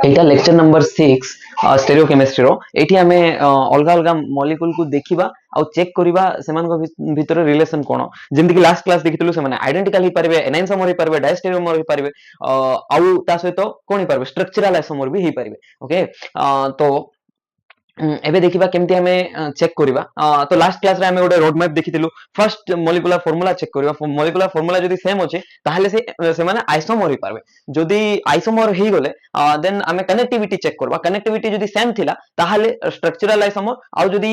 এইটা লেक्चर नंबर 6 स्टेरियोकेमिस्ट्री रो एठी हमें अलगा अलगा मॉलिक्यूल को देखिबा आ चेक करिबा सेमान को भितर रिलेशन कोन जेंति कि लास्ट क्लास देखितलु से माने आइडेंटिकल ही परबे एनाइसोमर ही परबे डायस्टेरियोमर ही परबे आउ ता सहित कोन ही परबे स्ट्रक्चरल आइसोमर भी ही परबे ओके तो एबे देखिबा केमती हमें चेक करिबा तो लास्ट क्लास रे हमें गोटे रोड मैप देखितिलु फर्स्ट मॉलिक्यूलर फार्मूला चेक करिबा मॉलिक्यूलर फार्मूला जदी सेम अछि ताहले से माने आइसोमर ही पारबे जदी आइसोमर ही गले देन हमें कनेक्टिविटी चेक करबा कनेक्टिविटी जदी सेम थिला ताहले स्ट्रक्चरल आइसोमर आ जदी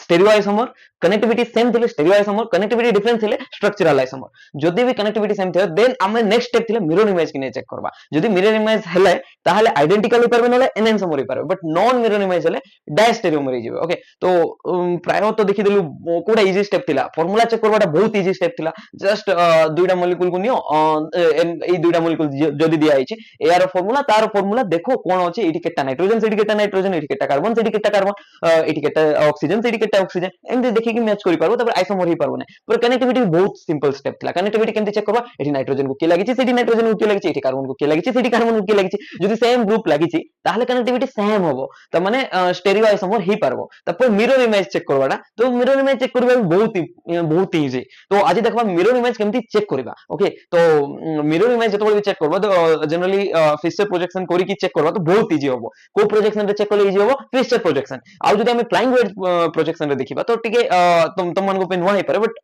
स्टेरियो आइसोमर कनेक्टिविटी सेम थिले स्टेरियो आइसोमर कनेक्टिविटी डिफरेंस थिले स्ट्रक्चरल आइसोमर जदी भी कनेक्टिविटी सेम थिले देन हमें नेक्स्ट स्टेप थिले मिरर इमेज कि चेक करबा जदी मिरर इमेज हेले ताहले आइडेंटिकल ही परबे नले एनाइसोमर ही परबे बट नॉन मिरर इमेज हेले डायस्टेरियोमर ही जिवे ओके तो प्राय तो देखि देलु कोडा इजी स्टेप थिला फार्मूला चेक करबाटा बहुत इजी स्टेप थिला जस्ट दुईटा मॉलिक्यूल को नियो ए दुईटा मॉलिक्यूल जदी दिया आइछि एआर फार्मूला तार फार्मूला देखो कोन अछि एठी केटा नाइट्रोजन सेठी केटा नाइट्रोजन एठी केटा कार्बन सेठी केटा कार्बन एठी केटा ऑक्सीजन सेठी केटा ऑक्सीजन एमते देखि कि मैच करि पारबो तब आइसोमर ही पारबो नै पर कनेक्टिविटी बहुत सिंपल स्टेप थिला कनेक्टिविटी केमति चेक करबा एठी नाइट्रोजन को के लागिछि सेठी नाइट्रोजन को के लागिछि एठी कार्बन को के लागिछि सेठी कार्बन को के लागिछि जदी सेम ग्रुप लागिछि ताहले कनेक्टिविटी सेम होबो त माने स्टेरियो आइसोमर ही पारबो तपर मिरर इमेज चेक करबाटा तो मिरर इमेज चेक करबा बहुत इजी तो आज देखबा मिरर इमेज केमति चेक करबा ओके तो मिरर इमेज जतबे चेक करबा तो जनरली फिशर प्रोजेक्शन करी कि चेक करबा तो बहुत इजी होबो को प्रोजेक्शन रे चेक करले इजी होबो फिशर प्रोजेक्शन आ जदी हम फ्लाइंग वेव प्रोजेक्शन रे देखिबा तो टिके तुम मन को पे नुवा हे पारे बट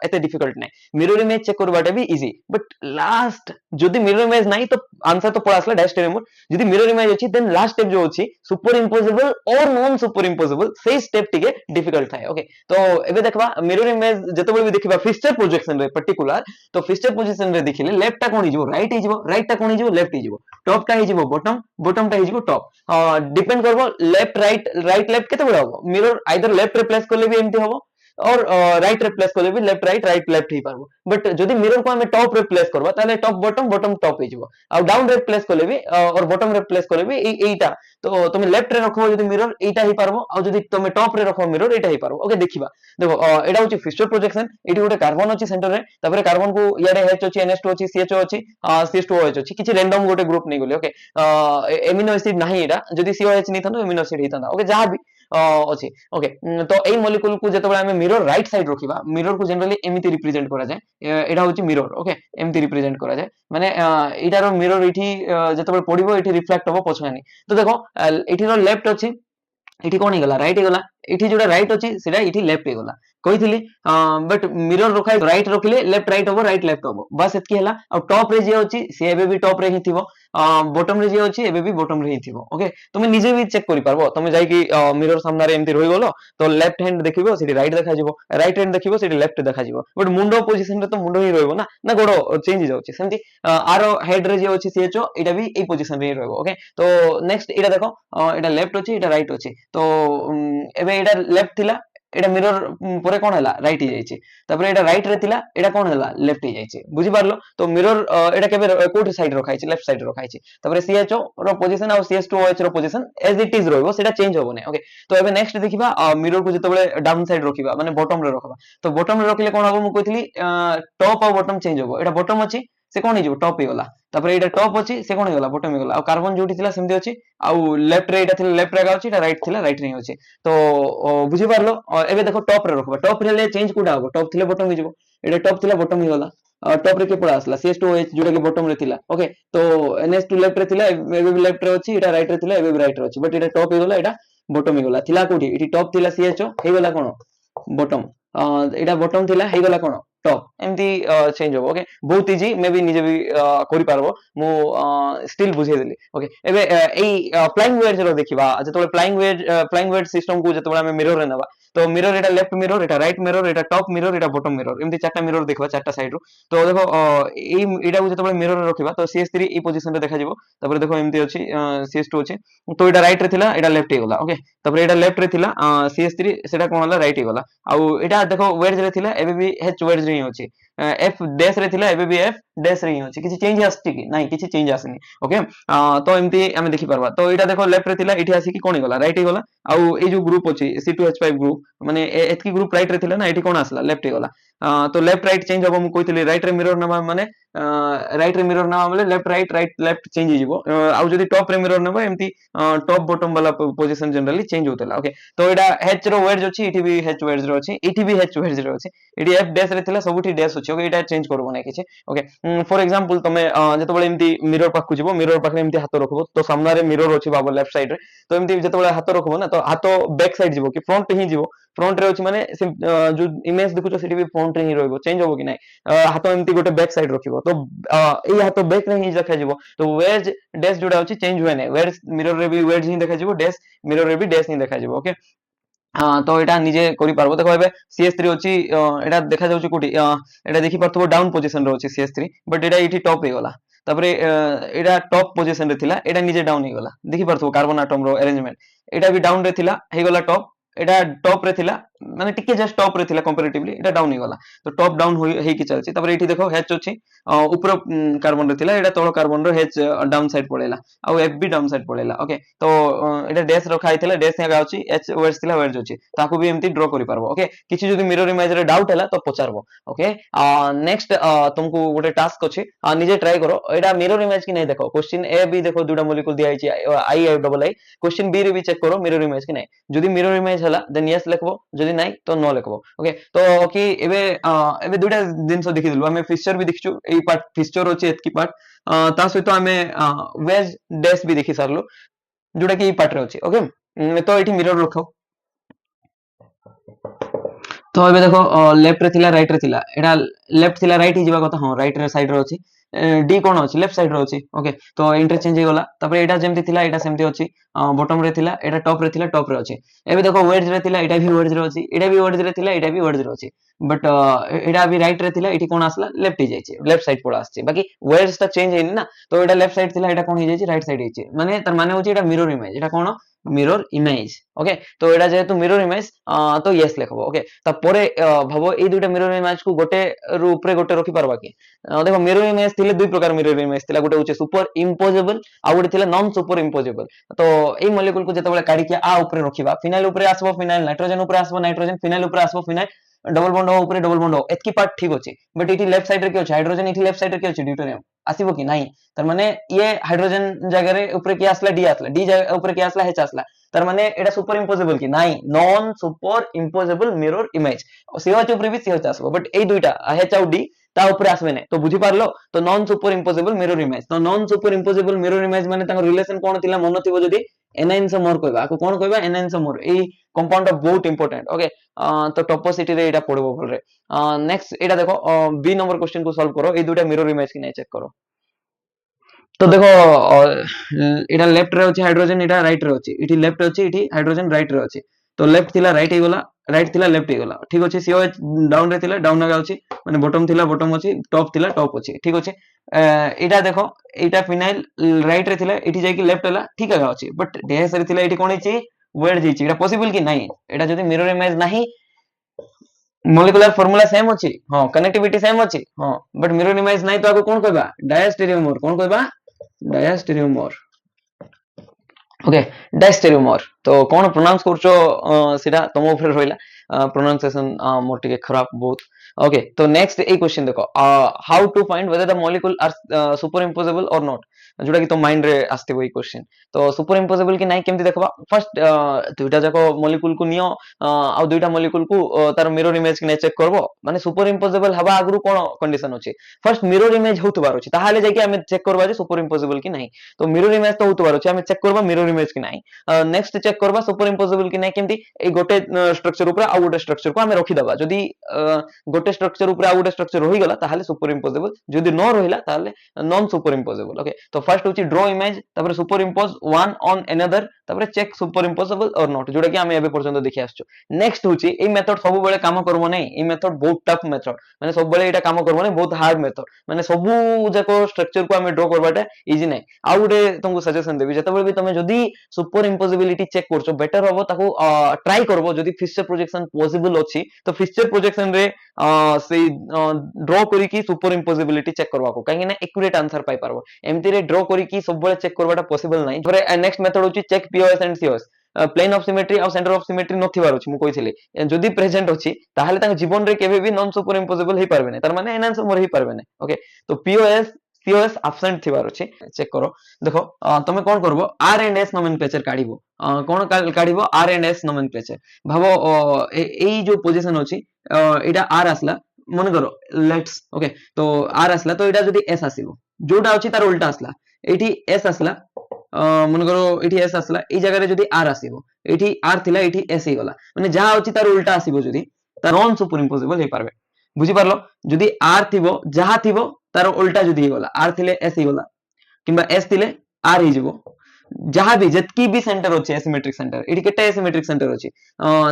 एते डिफिकल्ट नै मिरर इमेज चेक करबाटा भी इजी बट लास्ट जदी मिरर इमेज नाही तो आंसर तो पळा आसला डायस्टेरियोमर जदी मिरर इमेज अछि देन लास्ट स्टेप जो अछि सुपर इंपोसिबल और नॉन सुपर इंपोसिबल सेही स्टेप टिके डिफिकल्ट थाए ओके तो एबे देखबा मिरर इमेज जतबे भी देखिबा फिशर प्रोजेक्शन रे पर्टिकुलर तो फिशर प्रोजेक्शन रे देखिले लेफ्ट टा कोन हिजबो राइट टा कोन हिजबो लेफ्ट हिजबो टॉप टा हिजबो बॉटम टा हिजबो टॉप डिपेंड करबो लेफ्ट राइट लेफ्ट केते बडा होबो मिरर आइदर लेफ्ट रिप्लेस करले भी एमती होबो और राइट रिप्लेस करले भी लेफ्ट राइट लेफ्ट ही पारबो बट जदी मिरर को हमें टॉप रिप्लेस करबा ताले टॉप बॉटम टॉप हिजबो आ डाउन रिप्लेस करले भी और बॉटम रिप्लेस करले भी एटा तो तुम लेफ्ट रे रखबो जदी मिरर एटा ही पारबो आ जदी तुम टॉप रे रखबो मिरर एटा ही पारबो ओके देखिबा देखो एटा होची फिशर प्रोजेक्शन एटी गोटे कार्बन अछि सेंटर रे तबरे कार्बन को याडे H अछि NH2 अछि CHO अछि CH2OH अछि किछि रैंडम गोटे ग्रुप नै गले ओके एमिनो एसिड नाही एटा जदी COH नै थानो एमिनो एसिड हिताना ओके जहां भी अछि ओके तो एई मॉलिक्यूल को जतबे हमें मिरर राइट साइड रखिबा मिरर को जनरली एमिति रिप्रेजेंट करा जाय एटा होची मिरर ओके एमिति रिप्रेजेंट करा जाय माने एटार मिरर एठी जतबे पडिबो एठी रिफ्लेक्ट होबो पछानी तो देखो एठी रो लेफ्ट अछि एठी कोन गला राइट गला एठी जोडा राइट अछि सेटा एठी लेफ्ट गला कहिथिली बट मिरर रखाय राइट रखिले लेफ्ट राइट होबो राइट लेफ्ट होबो बस एतकी हला आ टॉप रे जे अछि से एबे भी टॉप रे ही थिबो बॉटम रे जे अछि एबे भी बॉटम रे ही थिबो ओके तुमे निजे भी चेक करि पारबो तुमे जाई कि मिरर सामने रे एमति रहि गलो तो लेफ्ट हैंड देखिबो सेठी राइट देखा जिवो राइट हैंड देखिबो सेठी लेफ्ट देखा जिवो बट मुंडो पोजीशन रे तो मुंडो ही रहबो ना गोडो चेंज हो जाउछि सेमति आरो हेड रे जे अछि CHO एटा भी ए पोजीशन रे रहबो ओके तो नेक्स्ट एटा देखो एटा लेफ्ट अछि एटा राइट अछि तो एबे एटा लेफ्ट थिला एटा मिरर परे कोन हला राइट ही जाइछि तबरे एटा राइट रे थिला एटा कोन हला लेफ्ट ही जाइछि बुझि पारलो तो मिरर एटा केबे कोठी साइड रखाइछि लेफ्ट साइड रखाइछि तबरे CHO रो पोजीशन और CH2OH रो पोजीशन एज इट इज रहबो सेटा चेंज होबो नै ओके तो एबे नेक्स्ट देखिबा मिरर को जतबे डाउन साइड रखिबा माने बॉटम रे रखबा तो बॉटम रे रखिले कोन होबो मु कहितली टॉप और बॉटम चेंज होबो एटा बॉटम अछि से कोन हिजबो टॉप ही गला तबरे एटा टॉप अछि से कोन गला बॉटम ही गला आ कार्बन जोठी थिला सेमति अछि आ लेफ्ट रे एटा थिला लेफ्ट रे अछि एटा राइट थिला राइट रे अछि तो बुझि पारलो एबे देखो टॉप रे रखबा टॉप रे ले चेंज कोडा होबो टॉप थिले बॉटम हिजबो एटा टॉप थिला बॉटम ही गला टॉप रे के पड़ा आसला CH2OH जोटा के बॉटम रे थिला ओके तो NH2 लेफ्ट रे थिला एबे भी लेफ्ट रे अछि एटा राइट रे थिला एबे भी राइट रे अछि बट एटा टॉप ही गला एटा बॉटम ही गला थिला कोठी एटी टॉप थिला CHO हे गला कोन बॉटम एटा बॉटम थिला हे गला कोन टॉप एमती चेंज होबो ओके बहुत इजी मे भी निजे भी करि पारबो मु स्टिल बुझे देली ओके एबे एई फ्लाइंग वेज रो देखिबा जतबे फ्लाइंग वेज सिस्टम को जतबे हम मिरर रे नबा तो मिरर एटा लेफ्ट मिरर एटा राइट मिरर एटा टॉप मिरर एटा बॉटम मिरर एमती चारटा मिरर देखबा चारटा साइड रो तो देखो एई एटा को जतबे मिरर रे रखिबा तो CH3 ई पोजीशन रे देखा जिवो तबरे देखो एमती अछि CH2 अछि तो एटा राइट रे थिला एटा लेफ्ट हे गला ओके तबरे एटा लेफ्ट रे थिला CH3 सेटा कोन हला राइट हे गला आ एटा देखो वेज रे थिला एबे भी H वेज रे अछि F डैश रे थिला एबे भी F डैश रे अछि किछि चेंज आस्ति कि नाही किछि चेंज आसनी ओके तो एमती हम देखि परबा तो एटा देखो लेफ्ट रे थिला एठी आसी कि कोन गला राइट हे गला आ ए जो ग्रुप अछि C2H5 ग्रुप माने एतकी ग्रुप राइट रे थिला ना एठी कोन आसला लेफ्ट हे गला तो लेफ्ट राइट चेंज हम कहते राइट रे मिरर नवा माने राइट रे मिरर नवा माने लेफ्ट राइट लेफ्ट चेंज हो जिवो आउ जदी टॉप रे मिरर नबा एमती टॉप बॉटम वाला पोजीशन जनरली चेंज होतला ओके तो एडा एच रो वेड्ज अछि इठी भी एच वेड्ज रो अछि इठी भी एच वेड्ज रो अछि इठी एफ डैश रे थिला सबुठी डैश अछि ओके एटा चेंज करबो नै किछि ओके फॉर एग्जांपल तमे जते बळे एमती मिरर पाखु जिवो मिरर पाखरे एमती हाथ रखबो तो सामना रे मिरर अछि बाबा लेफ्ट साइड रे तो एमती जते बळे हाथ रखबो ना तो हाथ बैक साइड जिवो कि फ्रंट ही जिवो फ्रंट रे अछि माने जो इमेज देखुछो सेठी भी फ्रंट रे ही रहइबो चेंज होबो कि नै हाथ एमती गोटे बैक साइड रखिबो तो एई हाथ बैक रे ही देखा जिवो तो वेज डैश जोडा अछि चेंज हुए नै वेज मिरर रे भी वेज ही देखा जिवो डैश मिरर रे भी डैश ही देखा जिवो ओके हाँ तो एटा निजे करि पारबो देखो एबे CS3 अछि एटा देखा जाउछि कोठी एटा देखि पारथबो डाउन पोजीशन रे अछि CS3 बट एटा इठी टॉप हे गला तापरे एटा टॉप पोजीशन रे थिला एटा निजे डाउन हे गला देखि पारथबो कार्बन एटम रो अरेंजमेंट एटा भी डाउन रे थिला हे गला टॉप एटा टॉप रे थिला माने टिके जस्ट टॉप रे थिला कंपैरेटिवली एटा डाउन हे गला तो टॉप डाउन हे कि चलछि तापरे एठी देखो H अछि ऊपर कार्बन रे थिला एटा तळ कार्बन रो H डाउन साइड पळेला आ F भी डाउन साइड पळेला ओके तो एटा डैश रखा हितला डैश हेगा अछि H वर्ड्स थिला वर्ड्स अछि ताकू भी एमती ड्रॉ करि पारबो ओके किछि जदि मिरर इमेज रे डाउट हैला तो पचारबो ओके नेक्स्ट तुमको गोटे टास्क अछि निजे ट्राई करो एटा मिरर इमेज कि नै देखो क्वेश्चन ए बी देखो दुटा मॉलिक्यूल दिया हिची I क्वेश्चन बी रे भी चेक करो मिरर इमेज कि नै जदि मिरर इमेज हला देन यस लिखबो जदि नै तो नो लिखबो ओके तो कि एबे एबे दुटा दिनस देखि दिलु हमें फिक्सचर भी देखिछु एई पार्ट फिक्सचर अछि एतकी पार्ट ता सहित हमें वेज डैश भी देखि सारलो जोटा कि एई पार्ट रे अछि ओके तो एठी मिरर रखो तो एबे देखो लेफ्ट रे थिला राइट रे थिला एटा लेफ्ट थिला राइट ही जिबा कथा हां राइट रे साइड रे अछि डी कोन अछि लेफ्ट साइड रे अछि ओके तो इंटरचेंज हे गला तापर एटा जेमति थिला एटा सेमति अछि बॉटम रे थिला एटा टॉप रे थिला टॉप रे अछि एबे देखो वर्ड्स रे थिला एटा भी वर्ड्स रे अछि एटा भी वर्ड्स रे थिला एटा भी वर्ड्स रे अछि बट एटा भी राइट रे थिला एठी कोन आसला लेफ्ट ही जायछि लेफ्ट साइड पळा आछछि बाकी वर्ड्स ता चेंज हेनि ना तो एटा लेफ्ट साइड थिला एटा कोन हे जायछि राइट साइड हेछि माने तार माने होछि एटा मिरर इमेज एटा कोन मिरर इमेज ओके तो एटा जेहेतु मिरर इमेज तो यस लिखबो ओके तापरे भाबो एई दुटा मिरर इमेज को गोटे रु ऊपर गोटे रखि पारबा कि देखो मिरर इमेज थिले दुई प्रकार मिरर इमेज थिला गोटे होचे सुपर इम्पोजेबल आ गोटे थिला नॉन सुपर इम्पोजेबल तो एई मॉलिक्यूल को जते बेले काढी के आ ऊपर रखिबा फिनाइल ऊपर आसबो फिनाइल नाइट्रोजन ऊपर आसबो नाइट्रोजन फिनाइल ऊपर आसबो फिनाइल डबल बॉन्ड हो ऊपर डबल बॉन्ड हो एतकी पार्ट ठीक अछि बट इठी लेफ्ट साइड रे के अछि हाइड्रोजन इठी लेफ्ट साइड रे के अछि ड्यूटेरियम आसीबो कि नाही तार माने ये हाइड्रोजन जगह रे ऊपर के आसला डी जगह ऊपर के आसला H आसला तार माने एटा सुपर इम्पोजेबल कि नाही non superimposable mirror image CH ऊपर भी CH आसबो बट एई दुइटा H आउ D ता ऊपर आसबे नै तो बुझी पारलो तो non superimposable mirror image तो non superimposable mirror image माने ताको रिलेशन कोन थिला मन थिबो जदी एनाइन से मोर कहबा आको कोन कहबा एनाइन से मोर एई कंपाउंड बहुत इंपोर्टेंट ओके तो टॉपोसिटी रे एटा पड़बो भल रे नेक्स्ट एटा देखो बी नंबर क्वेश्चन को सॉल्व करो ए दुटा मिरर इमेज कि नै चेक करो तो देखो एटा लेफ्ट रे अछि हाइड्रोजन एटा राइट रे अछि इठी लेफ्ट अछि इठी हाइड्रोजन राइट रे अछि तो लेफ्ट थिला राइट हे गला राइट थिला लेफ्ट हे गला ठीक अछि COH डाउन रे थिला डाउन आगा अछि माने बॉटम थिला बॉटम अछि टॉप थिला टॉप अछि ठीक अछि एटा देखो एटा फिनाइल राइट रे थिला इठी जाय कि लेफ्ट हला ठीक आगा अछि बट डैश रे थिला इठी कोन हिची वेड जैछि एटा पॉसिबल कि नाही एटा जदी मिरर इमेज नाही मॉलिक्यूलर फार्मूला सेम अछि हां कनेक्टिविटी सेम अछि हां बट मिरर इमेज नाही तो आको कोन कहबा डायस्टेरियोमर कोन कहबा डायस्टेरियोमर ओके डायस्टेरियोमर तो कोन प्रोनाउंस करछो सेटा तमो ऊपर रहइला प्रोनाउंसिएशन मोर टिके खराब बहुत ओके तो नेक्स्ट ए क्वेश्चन देखो how to find whether the molecule are superimposable or not जोटा कि तो माइंड रे आस्ते वही क्वेश्चन तो सुपर इम्पोजेबल कि नाही केमति देखबा फर्स्ट दुइटा जाको मॉलिक्यूल को नियो आ दुइटा मॉलिक्यूल को तार मिरर इमेज कि नै चेक करबो माने सुपर इम्पोजेबल हबा आगरु कोन कंडीशन अछि फर्स्ट मिरर इमेज होतबार अछि ताहाले जाय कि हमें चेक करबा जे सुपर इम्पोजेबल कि नाही तो मिरर इमेज तो होतबार अछि हमें चेक करबा मिरर इमेज कि नाही नेक्स्ट चेक करबा सुपर इम्पोजेबल कि नाही केमति ए गोटे स्ट्रक्चर ऊपर आ गोटे स्ट्रक्चर को हमें रखि दबा जदी गोटे स्ट्रक्चर ऊपर आ गोटे स्ट्रक्चर रहि गला ताहाले सुपर इम्पोजेबल जदी न रहिला ताहाले नॉन सुपर इम्पोजेबल ओके तो फर्स्ट होची ड्रॉ इमेज तापर super impose one on another तापर check super imposable or not जोटा कि हमें एबे पर्यंत देखि आछो नेक्स्ट होची ए मेथड सब बेले काम करबो नै ए मेथड बहुत टफ मेथड माने सब बेले एटा काम करबो नै बहुत हार्ड मेथड माने सबु जाको स्ट्रक्चर को हमें ड्रॉ करबाटा इजी नै आ गुटे तुमको सजेशन देबी जते बेले भी तमे जदी सुपर इम्पोजिबिलिटी चेक करछो बेटर होबो ताको ट्राई करबो जदी फिक्सचर प्रोजेक्शन पॉसिबल अछि तो फिक्सचर प्रोजेक्शन रे से ड्रॉ करी की सुपर इम्पोजिबिलिटी चेक करबा को काहे ना एक्यूरेट आंसर पाई पारबो एमती रे ड्रॉ करी की सब बेले चेक करबाटा पॉसिबल नै थोरे नेक्स्ट मेथड होची check POS and COS plane of symmetry और सेंटर ऑफ सिमेट्री नथिबार अछि मु कहिथिले जदि प्रेजेंट अछि ताहाले तांग जीवन रे केबे भी नॉन सुपर इम्पॉसिबल हे पारबे नै तार माने एनहांसर हे पारबे नै ओके तो पीओएस सीओएस एब्सेंट थिबार अछि चेक करो देखो तमे कोन करबो आर एंड एस नोमेनक्लेचर काढिबो कोन काढिबो आर एंड एस नोमेनक्लेचर भाबो एई जो पोजीशन अछि एटा आर आसला मन करो लेट्स ओके तो आर आसला तो एटा जदि एस आसीबो जोटा अछि तार उल्टा आसला एठी एस आसला मन करो एठी एस आसला ए जगह रे जदि आर आसीबो एठी आर थिला एठी एस हे गला माने जहा अछि तार उल्टा आसीबो जदि तार नॉन सुपर इम्पॉसिबल हे पारबे बुझी पारलो जदि आर थिबो जहा थिबो तार उल्टा जदि हे गला आर थिले एस हे गला किंबा एस थिले आर हे जिवो जहां भी जतकी भी सेंटर अछि एसिमेट्रिक सेंटर एठी केटा एसिमेट्रिक सेंटर अछि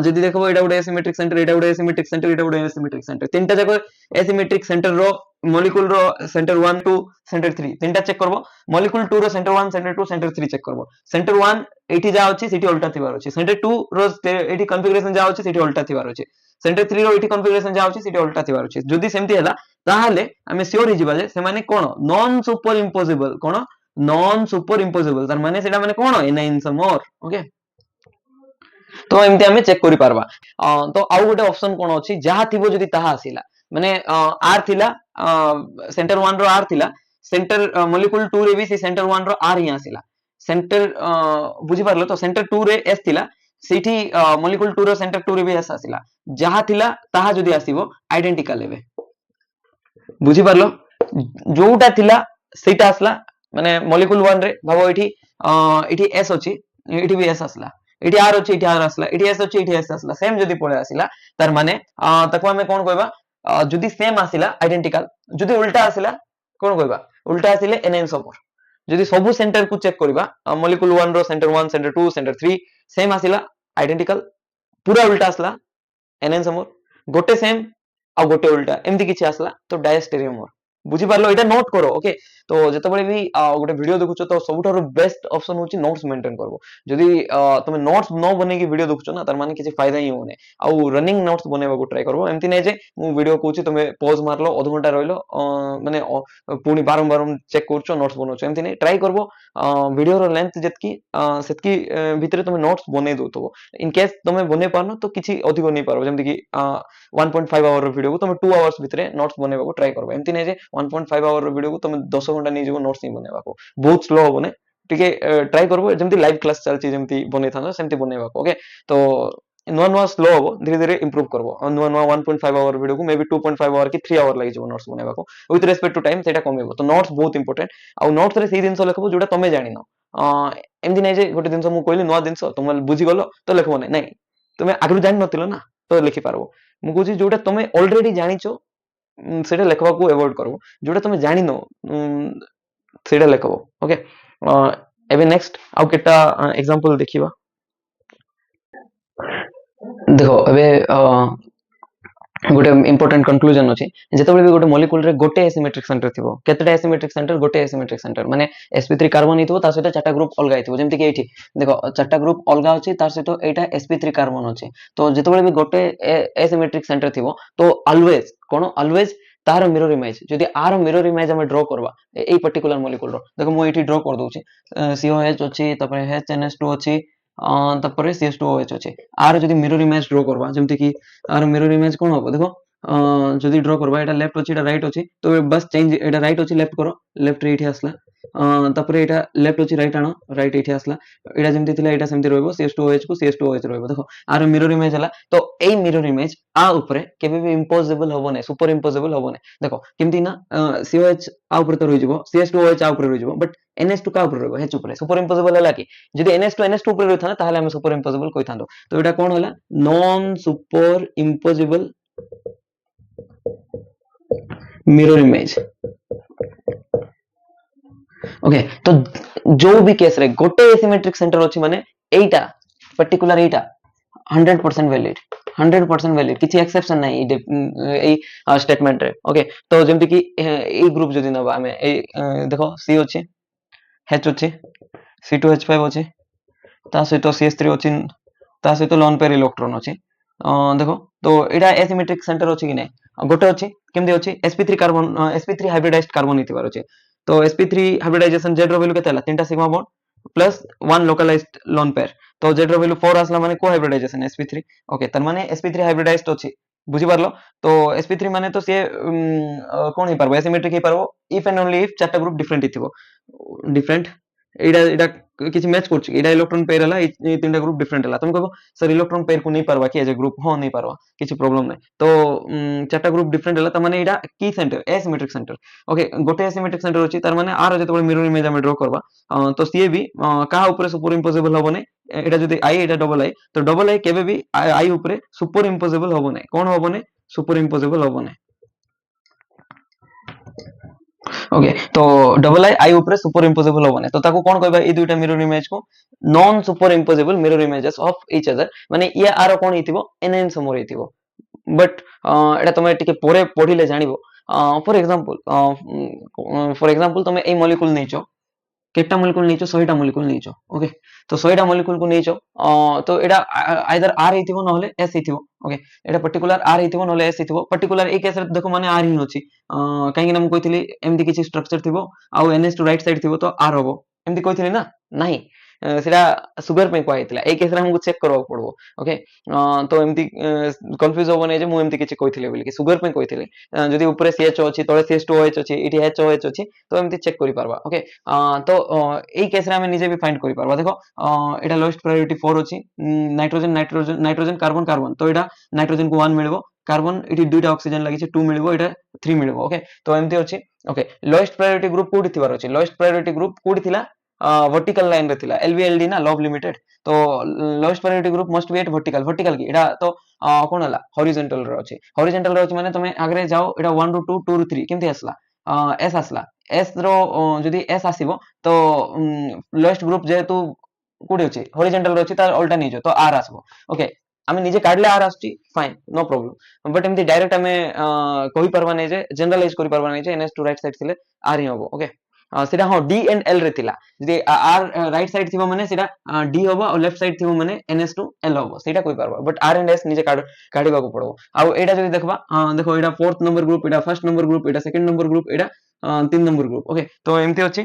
जदि देखबो एटा गुडे एसिमेट्रिक सेंटर एटा गुडे एसिमेट्रिक सेंटर एटा गुडे एसिमेट्रिक सेंटर तीनटा जगह एसिमेट्रिक सेंटर रो मॉलिक्यूल रो सेंटर 1 2 सेंटर 3 तीनटा चेक करबो मॉलिक्यूल 2 रो सेंटर 1 सेंटर 2 सेंटर 3 चेक करबो सेंटर 1 एठी जा अछि सेठी उल्टा थिबार अछि सेंटर 2 रो एठी कॉन्फ़िगरेशन जा अछि सेठी उल्टा थिबार अछि सेंटर 3 रो एठी कॉन्फ़िगरेशन जा अछि सेठी उल्टा थिबार अछि जदि सेमति हला ताहाले हमें श्योर हि जिबा जे से माने कोन नॉन सुपर इम्पॉसिबल कोन नॉन सुपर इम्पॉसिबल तार माने सेटा माने कोन एनाइन समोर ओके तो एमती हमें चेक करि पारबा तो आउ गोटे ऑप्शन कोन अछि जहा थिबो जदि ताहा आसीला माने आर थिला सेंटर 1 रो आर थिला सेंटर मॉलिक्यूल 2 रे भी से सेंटर 1 रो आर ही आसीला सेंटर बुझी पारलो तो सेंटर 2 रे एस थिला सेठी मॉलिक्यूल 2 रो सेंटर 2 रे भी एस आसीला जहा थिला ताहा जदि आसीबो आइडेंटिकल हेबे बुझी पारलो जोटा थिला सेटा आसला माने मॉलिक्यूल 1 रे भाबो एठी एस अछि एठी भी एस आसला एठी आर अछि एठी आर आसला एठी एस अछि एठी एस आसला सेम जदि पळे आसिला तार माने ताको हमें कोन कहबा जदि सेम आसिला आइडेंटिकल जदि उल्टा आसिला कोन कहबा उल्टा आसिले एनएन समोर जदि सबु सेंटर को चेक करबा मॉलिक्यूल 1 रो सेंटर 1 सेंटर 2 सेंटर 3 सेम आसिला आइडेंटिकल पूरा उल्टा आसला एनएन समोर गोटे सेम आ गोटे उल्टा एमती किछि आसला तो डायस्टेरियम बुझी पारलो एटा नोट करो ओके तो जते बळे भी गोटे वीडियो देखुछो तो सबुठारो बेस्ट ऑप्शन होची नोट्स मेंटेन करबो जदी तुमे नोट्स न बने की वीडियो देखुछो ना तार माने किछि फायदा ही होने आ रनिंग नोट्स बनेबा को ट्राई करबो एमती नै जे मु वीडियो कहूची तुमे पॉज मारलो आधा घंटा रहलो माने पुनी बारंबार चेक करछो नोट्स बनोछो एमती नै ट्राई करबो वीडियो रो लेंथ जतकी सेतकी भितरे तुमे नोट्स बने दोतबो इन केस तुमे बने पारनो तो किछि अधिक नै पारबो जेमति की 1.5 आवर रो वीडियो को तुमे 2 आवर्स भितरे नोट्स बनेबा को ट्राई करबो एमती नै जे 1.5 आवर रो वीडियो को तुमे 10 घंटा नै जेबो नोट्स ही बनेबा को बहुत स्लो होबो नै टिके ट्राई करबो जेमति लाइव क्लास चलची जेमति बने थानो सेमति बनेबा को ओके तो नुआ नुआ स्लो होबो धीरे धीरे इंप्रूव करबो नुआ नुआ 1.5 आवर वीडियो को मे बी 2.5 आवर की 3 आवर लागि जेबो नोट्स बनेबा को विथ रेस्पेक्ट टू टाइम सेटा कमेबो तो नोट्स बहुत इंपोर्टेंट आ नोट्स रे सेही दिनस लिखबो जोटा तमे जानिनो एमति नै जे गोटे दिनस मु कहली नुआ दिनस तुम बुझी गलो तो लिखबो नै नै तुमे आगु जानि नथिलो ना तो लिखि पारबो मु कहूची जोटा तमे ऑलरेडी जानिचो सेटा लिखबा को अवॉइड करबो जोटा तमे जानिनो सेटा लिखबो ओके एबे नेक्स्ट आउ केटा एग्जांपल देखिबा देखो एबे गोटे इंपोर्टेंट कंक्लूजन अछि जेतबे भी गोटे मॉलिक्यूल रे गोटे एसिमेट्रिक सेंटर थिबो केतेटा एसिमेट्रिक सेंटर गोटे एसिमेट्रिक सेंटर माने sp3 कार्बन हितबो ता सहित चारटा ग्रुप अलगा हितबो जेमति कि एठी देखो चारटा ग्रुप अलगा अछि तार सहित एटा sp3 कार्बन अछि तो जेतबे भी गोटे एसिमेट्रिक सेंटर थिबो तो ऑलवेज कोन ऑलवेज तार मिरर इमेज जदि आर मिरर इमेज हम ड्रा करबा ए पर्टिकुलर मॉलिक्यूल रो देखो मु एठी ड्रा कर दोछि COH अछि तपरे HNS2 अछि तपरे CH2OH अछि आर जदि मिरर इमेज ड्रा करबा जेमति कि आर मिरर इमेज कोन होबो देखो जदि ड्रा करबा एटा लेफ्ट अछि एटा राइट अछि तो बस चेंज एटा राइट अछि लेफ्ट करो लेफ्ट रे एठी आसला तपरे एटा लेफ्ट अछि राइट आनो राइट एठी आसला एटा जेमति थिला एटा सेमति रहबो CH2OH को CH2OH रहबो देखो आर मिरर इमेज हला तो ए मिरर इमेज आ ऊपरे केबे भी इम्पॉसिबल होबो नै सुपर इम्पॉसिबल होबो नै देखो केमति ना COH आ ऊपरे तो रहि जिवो CH2OH आ ऊपरे रहि जिवो बट NH2 का ऊपरे रहबो H ऊपरे सुपर इम्पॉसिबल हला कि जदि NH2 ऊपरे रहिथा ना ताहाले हम सुपर इम्पॉसिबल कहिथांदो तो एटा कोन हला non super impossible mirror image okay तो जो भी केस रे गोटे एसिमेट्रिक सेंटर अछि माने एटा पर्टिकुलर एटा 100% वैलिड 100% वैलिड किछि एक्सेप्शन नै ए स्टेटमेंट रे ओके तो जेमति कि ए ग्रुप जदि नबा हमें ए देखो C अछि H अछि C2H5 अछि ता सहित CH3 अछि ता सहित लोन पेयर इलेक्ट्रॉन अछि देखो तो एटा एसिमेट्रिक सेंटर अछि कि नै गोटे अछि केमति अछि sp3 carbon sp3 hybridised carbon हितबार अछि तो sp3 हाइब्रिडाइजेशन z रो वैल्यू केते हला तीनटा sigma bond plus 1 localised lone pair तो z ର value 4 আসলা মানে কো হাইব্রিডাইজেশন sp3 ओके तर माने sp3 हाइब्रिडाइज्ड अछि बुझी पारलो तो sp3 माने तो से कोन हे पारबो एसिमेट्रिक हे पारबो इफ एंड ओनली इफ चारटा ग्रुप डिफरेंट हिथिबो डिफरेंट एडा एडा किछि मैच करछि एडा इलेक्ट्रॉन पेयर हला ए तीनटा ग्रुप डिफरेंट हला तुम कहबो सर इलेक्ट्रॉन पेयर को नहीं पारबा कि एज ए ग्रुप हो नहीं पारबा किछि प्रॉब्लम नै तो चारटा ग्रुप डिफरेंट हला त माने एडा की सेंटर एसिमेट्रिक सेंटर ओके गोटे एसिमेट्रिक सेंटर अछि तार माने आर जतबे मिरर इमेज हम ड्रा करबा तो सीए भी का ऊपर सुपर इंपोजिबल होबो नै एटा जदी आई एटा डबल आई तो डबल आई केबे भी आई ऊपर सुपर इंपोजिबल होबो नै कोन होबो नै सुपर इंपोजिबल होबो नै ओके तो डबल आई आई ऊपर सुपर इंपोजिबल होबो नै तो ताको कोन कहबा ए दुइटा मिरर इमेज को non superimposable mirror images of each other माने ये आरो कोन हिथिबो एनएनसमर हिथिबो बट एटा तमे टिके पोरे पढिले जानिबो फॉर एग्जांपल तमे ए मॉलिक्यूल नेचो केटा मॉलिक्यूल नेचो 100टा मॉलिक्यूल नेचो ओके तो 100टा मॉलिक्यूल को नेचो तो एटा आइदर आर हिथिबो नहले एस हिथिबो ओके एटा पर्टिकुलर आर हिथिबो नहले एस हिथिबो पर्टिकुलर ए केस रे देखो माने आर ही अछि काहे कि हम कहितली एमदी किछि स्ट्रक्चर थिबो आ एनएस टू राइट साइड थिबो तो आर होबो एमदी कहितली ना नाही सेटा सुगर पे कहैतला ए केस रे हमकु चेक करबा पड़बो ओके तो एमदी कंफ्यूज होबो नै जे मु एमदी किछि कहितली बोली कि सुगर पे कहितली जदी ऊपर सीएचओ अछि तळे सीएच2ओएच अछि इटी एचओएच अछि तो एमदी चेक करि पारबा ओके तो ए केस रे हम निजे भी फाइंड करि पारबा देखो एटा लोएस्ट प्रायोरिटी 4 अछि nitrogen nitrogen nitrogen carbon carbon तो एटा नाइट्रोजन को 1 मिलबो कार्बन इटी दुइटा ऑक्सीजन लागि छै 2 मिलबो एटा 3 मिलबो ओके तो एमती अछि ओके लोएस्ट प्रायोरिटी ग्रुप कोडी थिबार अछि लोएस्ट प्रायोरिटी ग्रुप कोडी थिला वर्टिकल लाइन रे थिला एलवीएलडी ना लव लिमिटेड तो lowest priority group must be at vertical vertical की एटा तो कोन हला हॉरिजॉन्टल रे अछि माने तमे आगरे जाओ एटा 1 रू 2 2 रू 3 केमती आसला एस आसला एस रो जदी एस आसीबो तो लोएस्ट ग्रुप जेतु कोडी अछि हॉरिजॉन्टल रे अछि तार अल्टा निजो तो आर आसबो ओके आमे निजे काढले आर आछी फाइन नो प्रॉब्लम बट एमती डायरेक्ट आमे कहि परबा नै जे जनरलाइज करि परबा नै जे एनएस टू राइट साइड थिले आर ही होबो ओके सेटा हो डी एंड एल रे थिला जदी आर राइट साइड थिबो माने सेटा डी होबो और लेफ्ट साइड थिबो माने एनएस टू एल होबो सेटा कहि परबा बट आर एंड एस निजे काढिबा को पड़ो आ एटा जदी देखबा देखो एटा फोर्थ नंबर ग्रुप एटा फर्स्ट नंबर ग्रुप एटा सेकंड नंबर ग्रुप एटा 3 नंबर ग्रुप ओके तो एमती अछि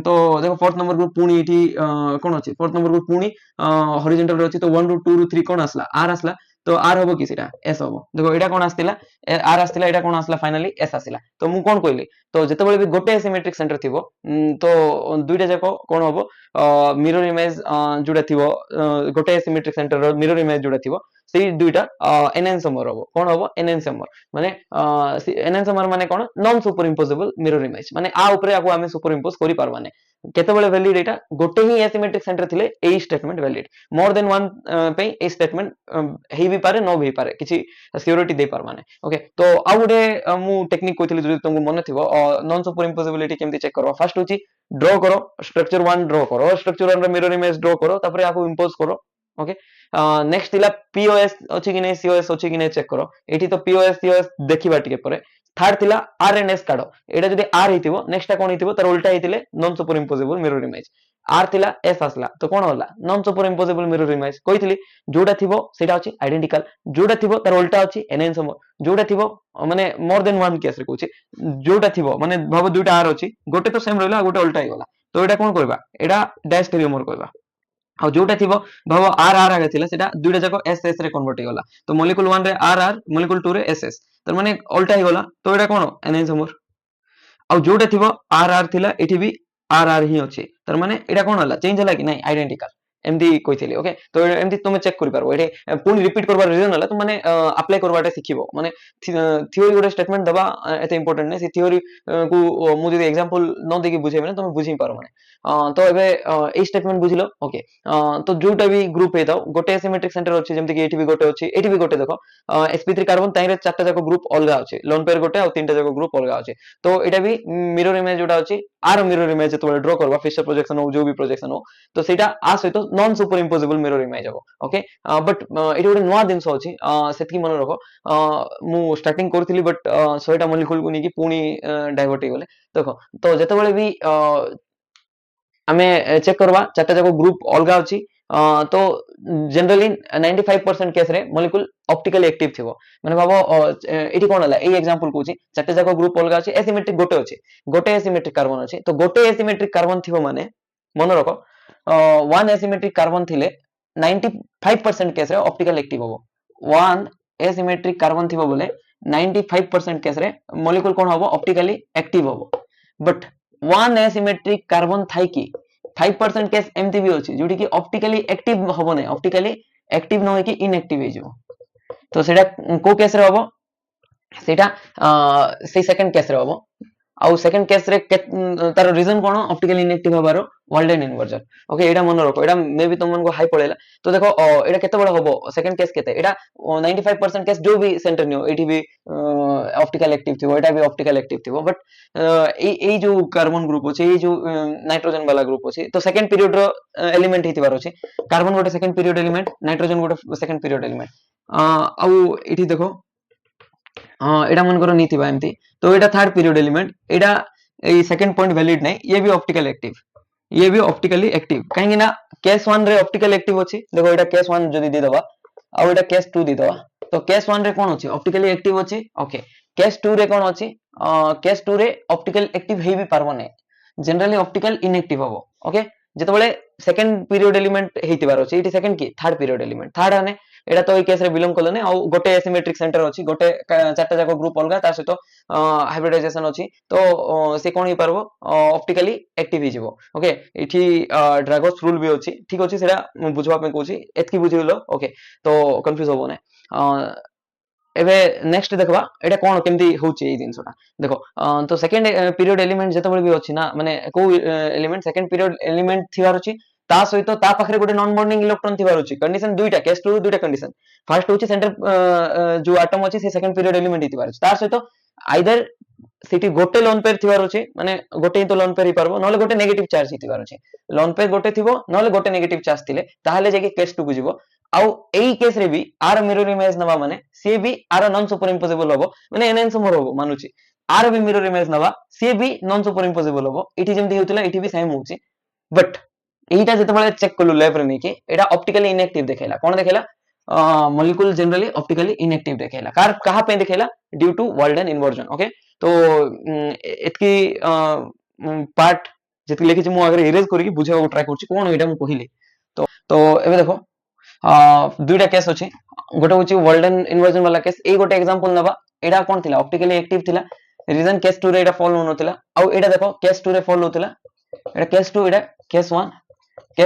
तो देखो फोर्थ नंबर ग्रुप पुनी इठी कोन अछि फोर्थ नंबर ग्रुप पुनी हॉरिजॉन्टल रे अछि तो 1 रू 2 रू 3 कोन आसला आर आसला तो आर होबो कि सेटा एस होबो देखो एटा कोन आस्तिला आर आस्तिला एटा कोन आसला फाइनली एस आसिला तो मु कोन कहली तो जेतेबेले भी गोटे एसिमेट्रिक सेंटर थिबो तो दुइटा जाको कोन होबो मिरर इमेज जुडा थिबो गोटे एसिमेट्रिक सेंटर रो मिरर इमेज जुडा थिबो सेई दुइटा एनएनसमर होबो कोन होबो एनएनसमर माने एनएनसमर माने कोन non superimposable mirror image माने आ ऊपर आको आमे सुपर इंपोज करि पारबाने केतेबेले वैलिड एटा गोटे ही एसिमेट्रिक सेंटर थिले ए स्टेटमेंट वैलिड मोर देन वन पे ए स्टेटमेंट हेई भी पारे नो भी पारे किछि सिक्योरिटी दे पारबाने ओके तो आ गुडे मु टेक्निक कोइथिले जदि तुमको मन थिबो नॉन सुपर इंपोजिबिलिटी केमति चेक करो फर्स्ट होची ड्रॉ करो स्ट्रक्चर 1 ड्रॉ करो स्ट्रक्चर 1 रे मिरर इमेज ड्रॉ करो तापर आको इंपोज करो ओके नेक्स्ट थिला पीओएस अछि कि नै सीओएस अछि कि नै चेक करो एठी तो पीओएस सीओएस देखिबा टिके परे थर्ड थिला आरएनएस काढो एटा जदि आर हिथिबो नेक्स्ट कोन हिथिबो तार उल्टा हिथिले non superimposable mirror image R थिला एस आसला तो कोन होला non superimposable mirror image कहितली जोडा थिबो सेटा अछि आइडेंटिकल जोडा थिबो तार उल्टा अछि एनएनसमर जोडा थिबो माने मोर देन वन केस रे कहूची जोडा थिबो माने भाबो दुइटा आर अछि गोटे तो सेम रहला गोटे उल्टा हिगला तो एटा कोन कहबा एटा डैश टेरियोमर कहबा आ जोटा थिबो भाबो आर आर आगे थिला सेटा दुइटा जाको एस एस रे कन्वर्ट हिगला तो मॉलिक्यूल 1 रे आर आर मॉलिक्यूल 2 रे एस एस तर माने उल्टा हिगला तो एटा कोन एनएनसमर आ जोटा थिबो आर आर थिला एठी भी आर आर ही अछि तर माने एटा कोन होला चेंज होला कि नै आइडेंटिकल एमदी कहितली ओके तो एमदी तुमे चेक करि पारबो एठी पुनी रिपीट करबा रीजन होला तो माने अप्लाई करबाटे सिखिबो माने थ्योरी गोटे स्टेटमेंट दबा एते इंपोर्टेंट नै से थ्योरी को मु जदि एग्जांपल न देकी बुझेबे ना तुमे बुझी पारो माने तो एबे ए स्टेटमेंट बुझिलो ओके तो जोटा भी ग्रुप हे दाओ गोटे एसिमेट्रिक सेंटर अछि जेमति कि एठी भी गोटे अछि एठी भी गोटे देखो sp3 कार्बन ताइरे चारटा जाको ग्रुप अलगा अछि लोन पेयर गोटे आ तीनटा जाको ग्रुप अलगा अछि तो एटा भी मिरर इमेज जोटा अछि आर मिरर इमेज तो ड्रा करबा फिशर प्रोजेक्शन हो जो भी प्रोजेक्शन हो तो सेटा आ सहित non superimposable mirror image हो ओके बट एटी गोटे नुआ दिनस अछि सेतकी मन रखो मु स्टार्टिंग करथिली बट 100टा मॉलिक्यूल को नेकी पुनी डाइवर्ट हे गेले देखो तो जेतेबेले भी आमे चेक करबा चारटा जाको ग्रुप अलगा अछि तो जनरली 95% केस रे मॉलिक्यूल ऑप्टिकली एक्टिव थिबो माने भाबो एठी कोन हला ए एग्जांपल कहूची चारटा जाको ग्रुप अलगा अछि एसिमेट्रिक गोटे एसिमेट्रिक कार्बन अछि तो गोटे एसिमेट्रिक कार्बन थिबो माने मन रखो वन एसिमेट्रिक कार्बन थिले 95% केस रे ऑप्टिकल एक्टिव होबो 1 एसिमेट्रिक कार्बन थिबो बोले 95% केस रे मॉलिक्यूल कोन होबो ऑप्टिकली एक्टिव होबो बट 1 एसिमेट्रिक कार्बन थाई कि 5% केस एमती भी अछि जोटी कि ऑप्टिकली एक्टिव होबो नै ऑप्टिकली एक्टिव न होई कि इनएक्टिव हे जो तो सेटा को केस रे होबो सेटा से सेकंड केस रे होबो आउ सेकंड केस रे तार रीजन कोन ऑप्टिकली इनएक्टिव होबारो वाल्डन इन्वर्जन ओके एटा मन रखो एटा मे भी तुम मन को हाई पळेला तो देखो एटा केते बडा होबो सेकंड केस केते एटा 95% केस जो भी सेंटर नियो एठी भी ऑप्टिकल एक्टिव थिबो एटा भी ऑप्टिकल एक्टिव थिबो बट ए जो कार्बन ग्रुप अछि ए जो नाइट्रोजन वाला ग्रुप अछि तो सेकंड पीरियड रो एलिमेंट हितिबार अछि कार्बन गोटे सेकंड पीरियड एलिमेंट नाइट्रोजन गोटे सेकंड पीरियड एलिमेंट आउ एठी देखो एटा मन करो नीथिबा एमती तो एटा थर्ड पीरियड एलिमेंट एटा ए सेकंड पॉइंट वैलिड नै ये भी ऑप्टिकल एक्टिव ये भी ऑप्टिकली एक्टिव कहीं ना केस 1 रे ऑप्टिकल एक्टिव अछि देखो एटा केस 1 जदी दे दबा आ एटा केस 2 दे दबा तो केस 1 रे कोन अछि ऑप्टिकली एक्टिव अछि ओके केस 2 रे कोन अछि केस 2 रे ऑप्टिकल एक्टिव हेई भी पारबो नै जनरली ऑप्टिकल इनएक्टिव होबो ओके जेतबेले सेकंड पीरियड एलिमेंट हेतिबार अछि एटी सेकंड की थर्ड पीरियड एलिमेंट थर्ड आने एटा तो ए केस रे बिलोंग करले नै आ गोटे एसिमेट्रिक सेंटर अछि गोटे चारटा जाको ग्रुप अलगा तार सहित हाइब्रिडाइजेशन अछि तो से कोन ही पारबो ऑप्टिकली एक्टिव ही जिवो ओके एठी ड्रैगोस रूल भी अछि ठीक अछि सेरा बुझवा पे कहूची एतकी बुझिलो ओके तो कंफ्यूज होबो नै एबे नेक्स्ट देखबा एटा कोन केमती होची ए दिनसटा देखो तो सेकंड पीरियड एलिमेंट जतबे भी अछि ना माने को एलिमेंट सेकंड पीरियड एलिमेंट थिवार अछि ता सहित ता पाखरे गोटे नॉन बॉन्डिंग इलेक्ट्रॉन थिवार अछि कंडीशन दुईटा केस 2 दुईटा कंडीशन फर्स्ट होची सेंटर जो एटम अछि से सेकंड पीरियड एलिमेंट थिवार अछि तार सहित आइदर सेठी गोटे लोन पेयर थिवार अछि माने गोटे ही तो लोन पेयर ही परबो नले गोटे नेगेटिव चार्ज थिवार अछि लोन पेयर गोटे थिबो नले गोटे नेगेटिव चार्ज थिले ताहाले जेकी केस 2 को जिवो आउ एई केस रे भी आर मिरर इमेज नबा माने से भी आर नॉन सुपर इंपोसिबल होबो माने एनएनसमर होबो मानुची आर भी मिरर इमेज नबा से भी नॉन सुपर इंपोसिबल होबो इठी जेमती होतिला इठी भी सेम होची बट एटा जतबेले चेक कलु लैब रे नेकी एटा ऑप्टिकली इनएक्टिव देखेला कोन देखेला मॉलिक्यूल जनरली ऑप्टिकली इनएक्टिव देखेला कार कहा पे देखेला due to Walden inversion okay तो एतकी पार्ट जति लेखि मु अगर इरेज करी बुझाबो ट्राई करछि कोन एटा मु कहिली तो एबे देखो दुईटा केस अछि गोटे होछि वाल्डन इन्वर्जन वाला केस ए गोटे एग्जांपल नबा एटा कोन थिला ऑप्टिकली एक्टिव थिला रीजन केस 2 रे एटा फॉल होनथिला आ एटा देखो केस 2 रे फॉल होतिला एटा केस 2 एटा केस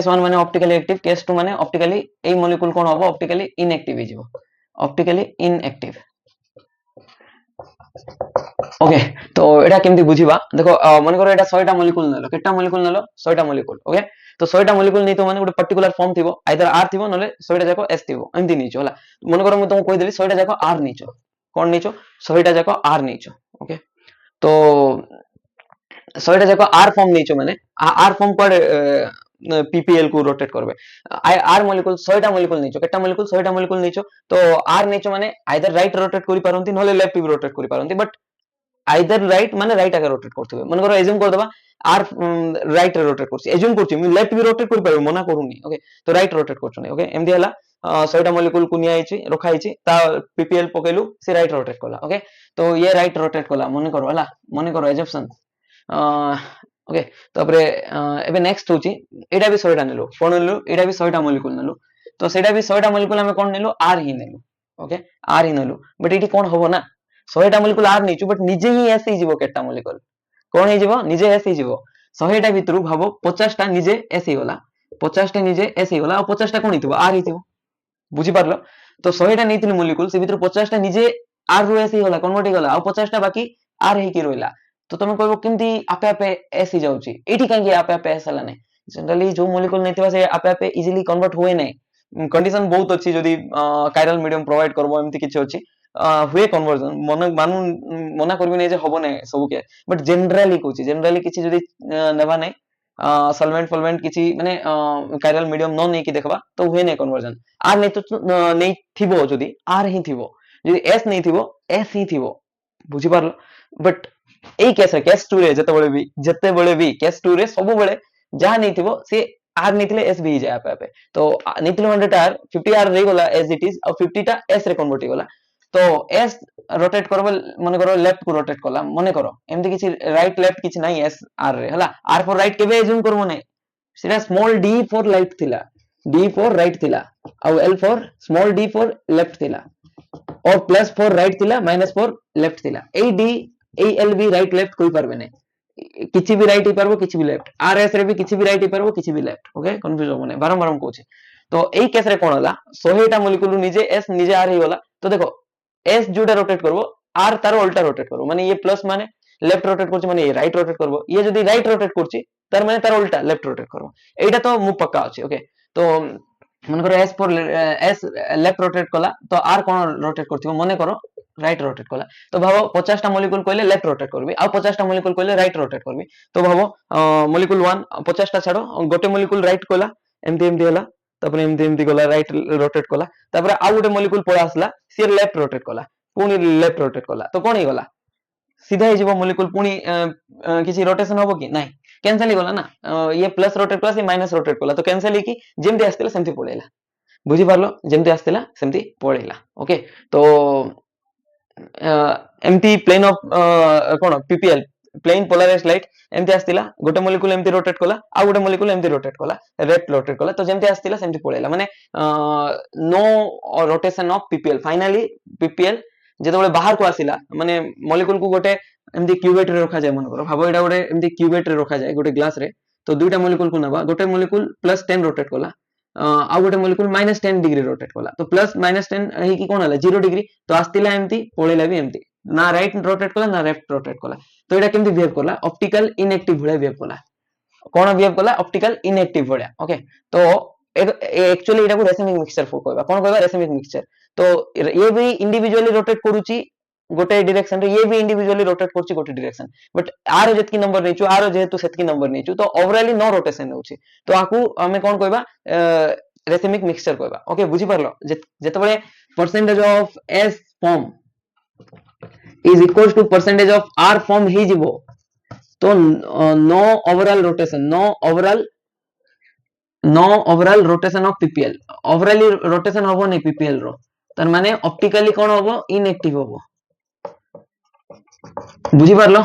1 माने ऑप्टिकली एक्टिव केस 2 माने ऑप्टिकली ए मॉलिक्यूल कोन होबो ऑप्टिकली इनएक्टिव हे जिवो ऑप्टिकली इनएक्टिव ओके तो एटा केमती बुझिबा देखो मन करो एटा 100 टा मॉलिक्यूल नलो केटा मॉलिक्यूल नलो 100 टा मॉलिक्यूल ओके तो 100 टा मॉलिक्यूल नै तो माने गोटे पर्टिकुलर फॉर्म थिबो आइदर आर थिबो नले 100 टा जाको एस थिबो एमती नीचो हला मन करो मु तुम कहि देली 100 टा जाको आर नीचो कोन नीचो 100 टा जाको आर नीचो ओके तो 100 टा जाको आर फॉर्म नीचो माने आर फॉर्म पर पीपीएल को रोटेट करबे आर मॉलिक्यूल 100 टा मॉलिक्यूल नीचो केटा मॉलिक्यूल 100 टा मॉलिक्यूल नीचो तो आर नीचो माने आइदर राइट रोटेट करि पारंती नले लेफ्ट भी रोटेट करि पारंती बट आइदर राइट माने राइट आगे रोटेट करथिबे मन करो एज्यूम कर देबा आर राइट रे रोटेट करछि एज्यूम करछि मु लेफ्ट भी रोटेट करि परबे मना करूनी ओके तो राइट रोटेट करछनी ओके एमदी हला 100 टा मॉलिक्यूल को निया आइछि रखा आइछि ता पीपीएल पकेलु से राइट रोटेट कला ओके तो ये राइट रोटेट कला मन करो एजम्पशन ओके तापरे एबे नेक्स्ट होछि एटा भी 100 टा नेलु कोन नेलु एटा भी 100 टा मॉलिक्यूल नेलु तो सेटा भी 100 टा मॉलिक्यूल हमें कोन नेलु आर ही नेलु ओके आर ही नेलु बट एटी कोन होबो ना 100 टा मॉलिक्यूल आर नेचु बट निजे ही एस ही जीवो केटा मॉलिक्यूल कोन हे जीवो निजे एस ही जीवो 100 टा भितरु भाबो 50 टा निजे एस ही होला 50 टा निजे एस ही होला और 50 टा कोन हिथिबो आर हिथिबो बुझी पारलो तो 100 टा नेथिन मॉलिक्यूल से भितरु 50 टा निजे आर रो एस ही होला कन्वर्ट होला और 50 टा बाकी आर हे की रोइला तो तुम कहबो केमती आपे आपे एस ही जाउची एठी कांगी आपे आपे एस हला नै जनरली जो मॉलिक्यूल नेथिबा से आपे आपे इजीली कन्वर्ट होए नै कंडीशन बहुत अछि जदी कायरल मीडियम प्रोवाइड करबो एमती किछ अछि हुए कन्वर्जन मन मानु मना करबी नै जे हबो नै सब के बट जनरली कहूची जनरली किछि जदी नेबा नै सॉल्वेंट फॉल्वेंट किछि माने कायरल मीडियम न नै कि देखबा तो हुए नै कन्वर्जन आर नै तो नै थिबो जदी आर ही थिबो जदी एस नै थिबो एस ही थिबो बुझी पारलो बट एई केस 2 रे जते बेले भी केस 2 रे सब बेले जहा नै थिबो से आर नेथिले एस भी जाय आपे आपे तो नेथिले 100 आर 50 आर रे गला एज इट इज और 50 टा एस रे कन्वर्ट गला तो एस रोटेट करबो मन करो लेफ्ट को रोटेट कला मने करो एमती किछि राइट लेफ्ट किछि नाही एस आर रे हला आर फॉर राइट केबे एज्यूम करबो नै सेटा स्मॉल डी फॉर लेफ्ट थिला D for right थिला ଆଉ L for small d for left थिला और प्लस for right थिला माइनस for left थिला एई D एई L भी right left कोई पारबे नै किछि भी राइट पारबो किछि भी लेफ्ट आर एस रे भी किछि भी राइट पारबो किछि भी लेफ्ट ओके कंफ्यूज हो नै बारंबार हम कहूची तो एई केस रे कोन होला 100 टा मॉलिक्यूल निजे एस निजे आर ही होला तो देखो एस जोटा रोटेट करबो आर तार उल्टा रोटेट करबो माने ये प्लस माने लेफ्ट रोटेट करछि माने ये राइट रोटेट करबो ये जदी राइट रोटेट करछि तार माने तार उल्टा लेफ्ट रोटेट करबो एटा तो मु पक्का अछि ओके तो मन करो S for S left rotate कला तो आर कोन रोटेट करथिबो मने करो राइट रोटेट कला तो भाबो 50 टा मॉलिक्यूल कहले लेफ्ट रोटेट करबी आ 50 टा मॉलिक्यूल कहले राइट रोटेट करबी तो भाबो मॉलिक्यूल 1 50 टा छाडो गोटे मॉलिक्यूल राइट कला एमती एमती होला तापर एमती एमती गला राइट रोटेट कला तापर आ गोटे मॉलिक्यूल पळा आसला सी लेफ्ट रोटेट कला पुनी लेफ्ट रोटेट कला तो कोन ही गला सीधा ही जीवो मॉलिक्यूल पुनी किछि रोटेशन होबो कि नाही कैंसिल ही गला ना ये प्लस रोटेट कला से माइनस रोटेट कला तो कैंसिल ही कि जेमती आस्तिला सेमती पळेला बुझी पारलो जेमती आस्तिला सेमती पळेला ओके तो एमती प्लेन ऑफ कोन पीपीएल प्लेन पोलराइज्ड लाइट एमती आस्तिला गोटे मॉलिक्यूल एमती रोटेट कला आ गोटे मॉलिक्यूल एमती रोटेट कला लेफ्ट रोटेट कला तो जेमती आस्तिला सेमती पळेला माने no rotation of PPL finally PPL जेतबेले बाहर को आसिला माने मॉलिक्यूल को गोटे एमती क्यूबेट रे रखा जाय मन करो भाबो एडा गोटे एमती क्यूबेट रे रखा जाय गोटे ग्लास रे तो दुईटा मॉलिक्यूल को नबा गोटे मॉलिक्यूल +10 रोटेट कला आ गोटे मॉलिक्यूल -10 डिग्री रोटेट कला तो +-10 हे की कोन हला 0 डिग्री तो आस्तिला एमती पळेला भी एमती ना राइट रोटेट कला ना लेफ्ट रोटेट कला तो एडा केमती बिहेव करला ऑप्टिकल इनएक्टिव भळे बिहेव करला कोन बिहेव करला ऑप्टिकल इनएक्टिव भळे ओके तो एक्चुअली एटा को रेसिमिक मिक्सचर फो कहबा कोन कहबा रेसिमिक मिक्सचर तो ये भी इंडिविजुअली रोटेट करूची गोटे डायरेक्शन रे ये भी इंडिविजुअली रोटेट करची गोटे डायरेक्शन बट आर जेतकी नंबर नेचु आर जेतु सेतकी नंबर नेचु तो ओवरऑली नो रोटेशन होची तो आकू हमें कोन कहबा रेसिमिक मिक्सचर कहबा ओके बुझी परलो जेतबेले percentage of S form is equals to percentage of R form ही जिवो तो no overall rotation of PPL ओवरऑली रोटेशन होबो नै पीपीएल रो तार माने ऑप्टिकली कोन होबो इनएक्टिव होबो बुझी पारलो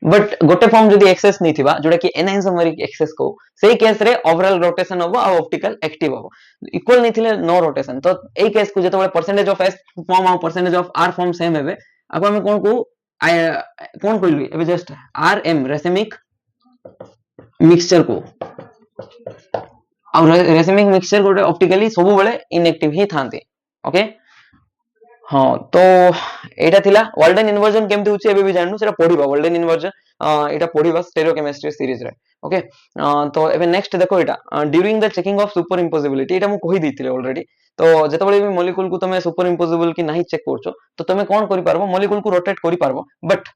बट गोटे फॉर्म जदी एक्सेस नहीं थिबा जोटा कि एनाइसोमेरिक एक्सेस को सेही केस रे ओवरऑल रोटेशन होबो आ ऑप्टिकल एक्टिव होबो इक्वल नहीं थिले नो रोटेशन तो एई केस को जेतबेले परसेंटेज ऑफ एस फॉर्म आ percentage of R form same हेबे आको हम कोन को कोन कहलबी एबे जस्ट आर एम रेसिमिक मिक्सचर को और रेसिमिक मिक्सचर गोटे ऑप्टिकली सब बेले इनएक्टिव ही थांती ओके हाँ तो एटा थिला वाल्डन इन्वर्जन केमती होची एबे भी जाननु सेटा पढिबा वाल्डन इन्वर्जन एटा पढिबा स्टेरियोकेमिस्ट्री सीरीज रे ओके तो एबे नेक्स्ट देखो एटा during the checking of superimposability एटा मु कहि दिथिले ऑलरेडी तो जेतबेले भी मॉलिक्यूल को तमे सुपर इम्पोसिबल कि नाही चेक करछो तो तमे कोन करि पारबो मॉलिक्यूल को रोटेट करि पारबो बट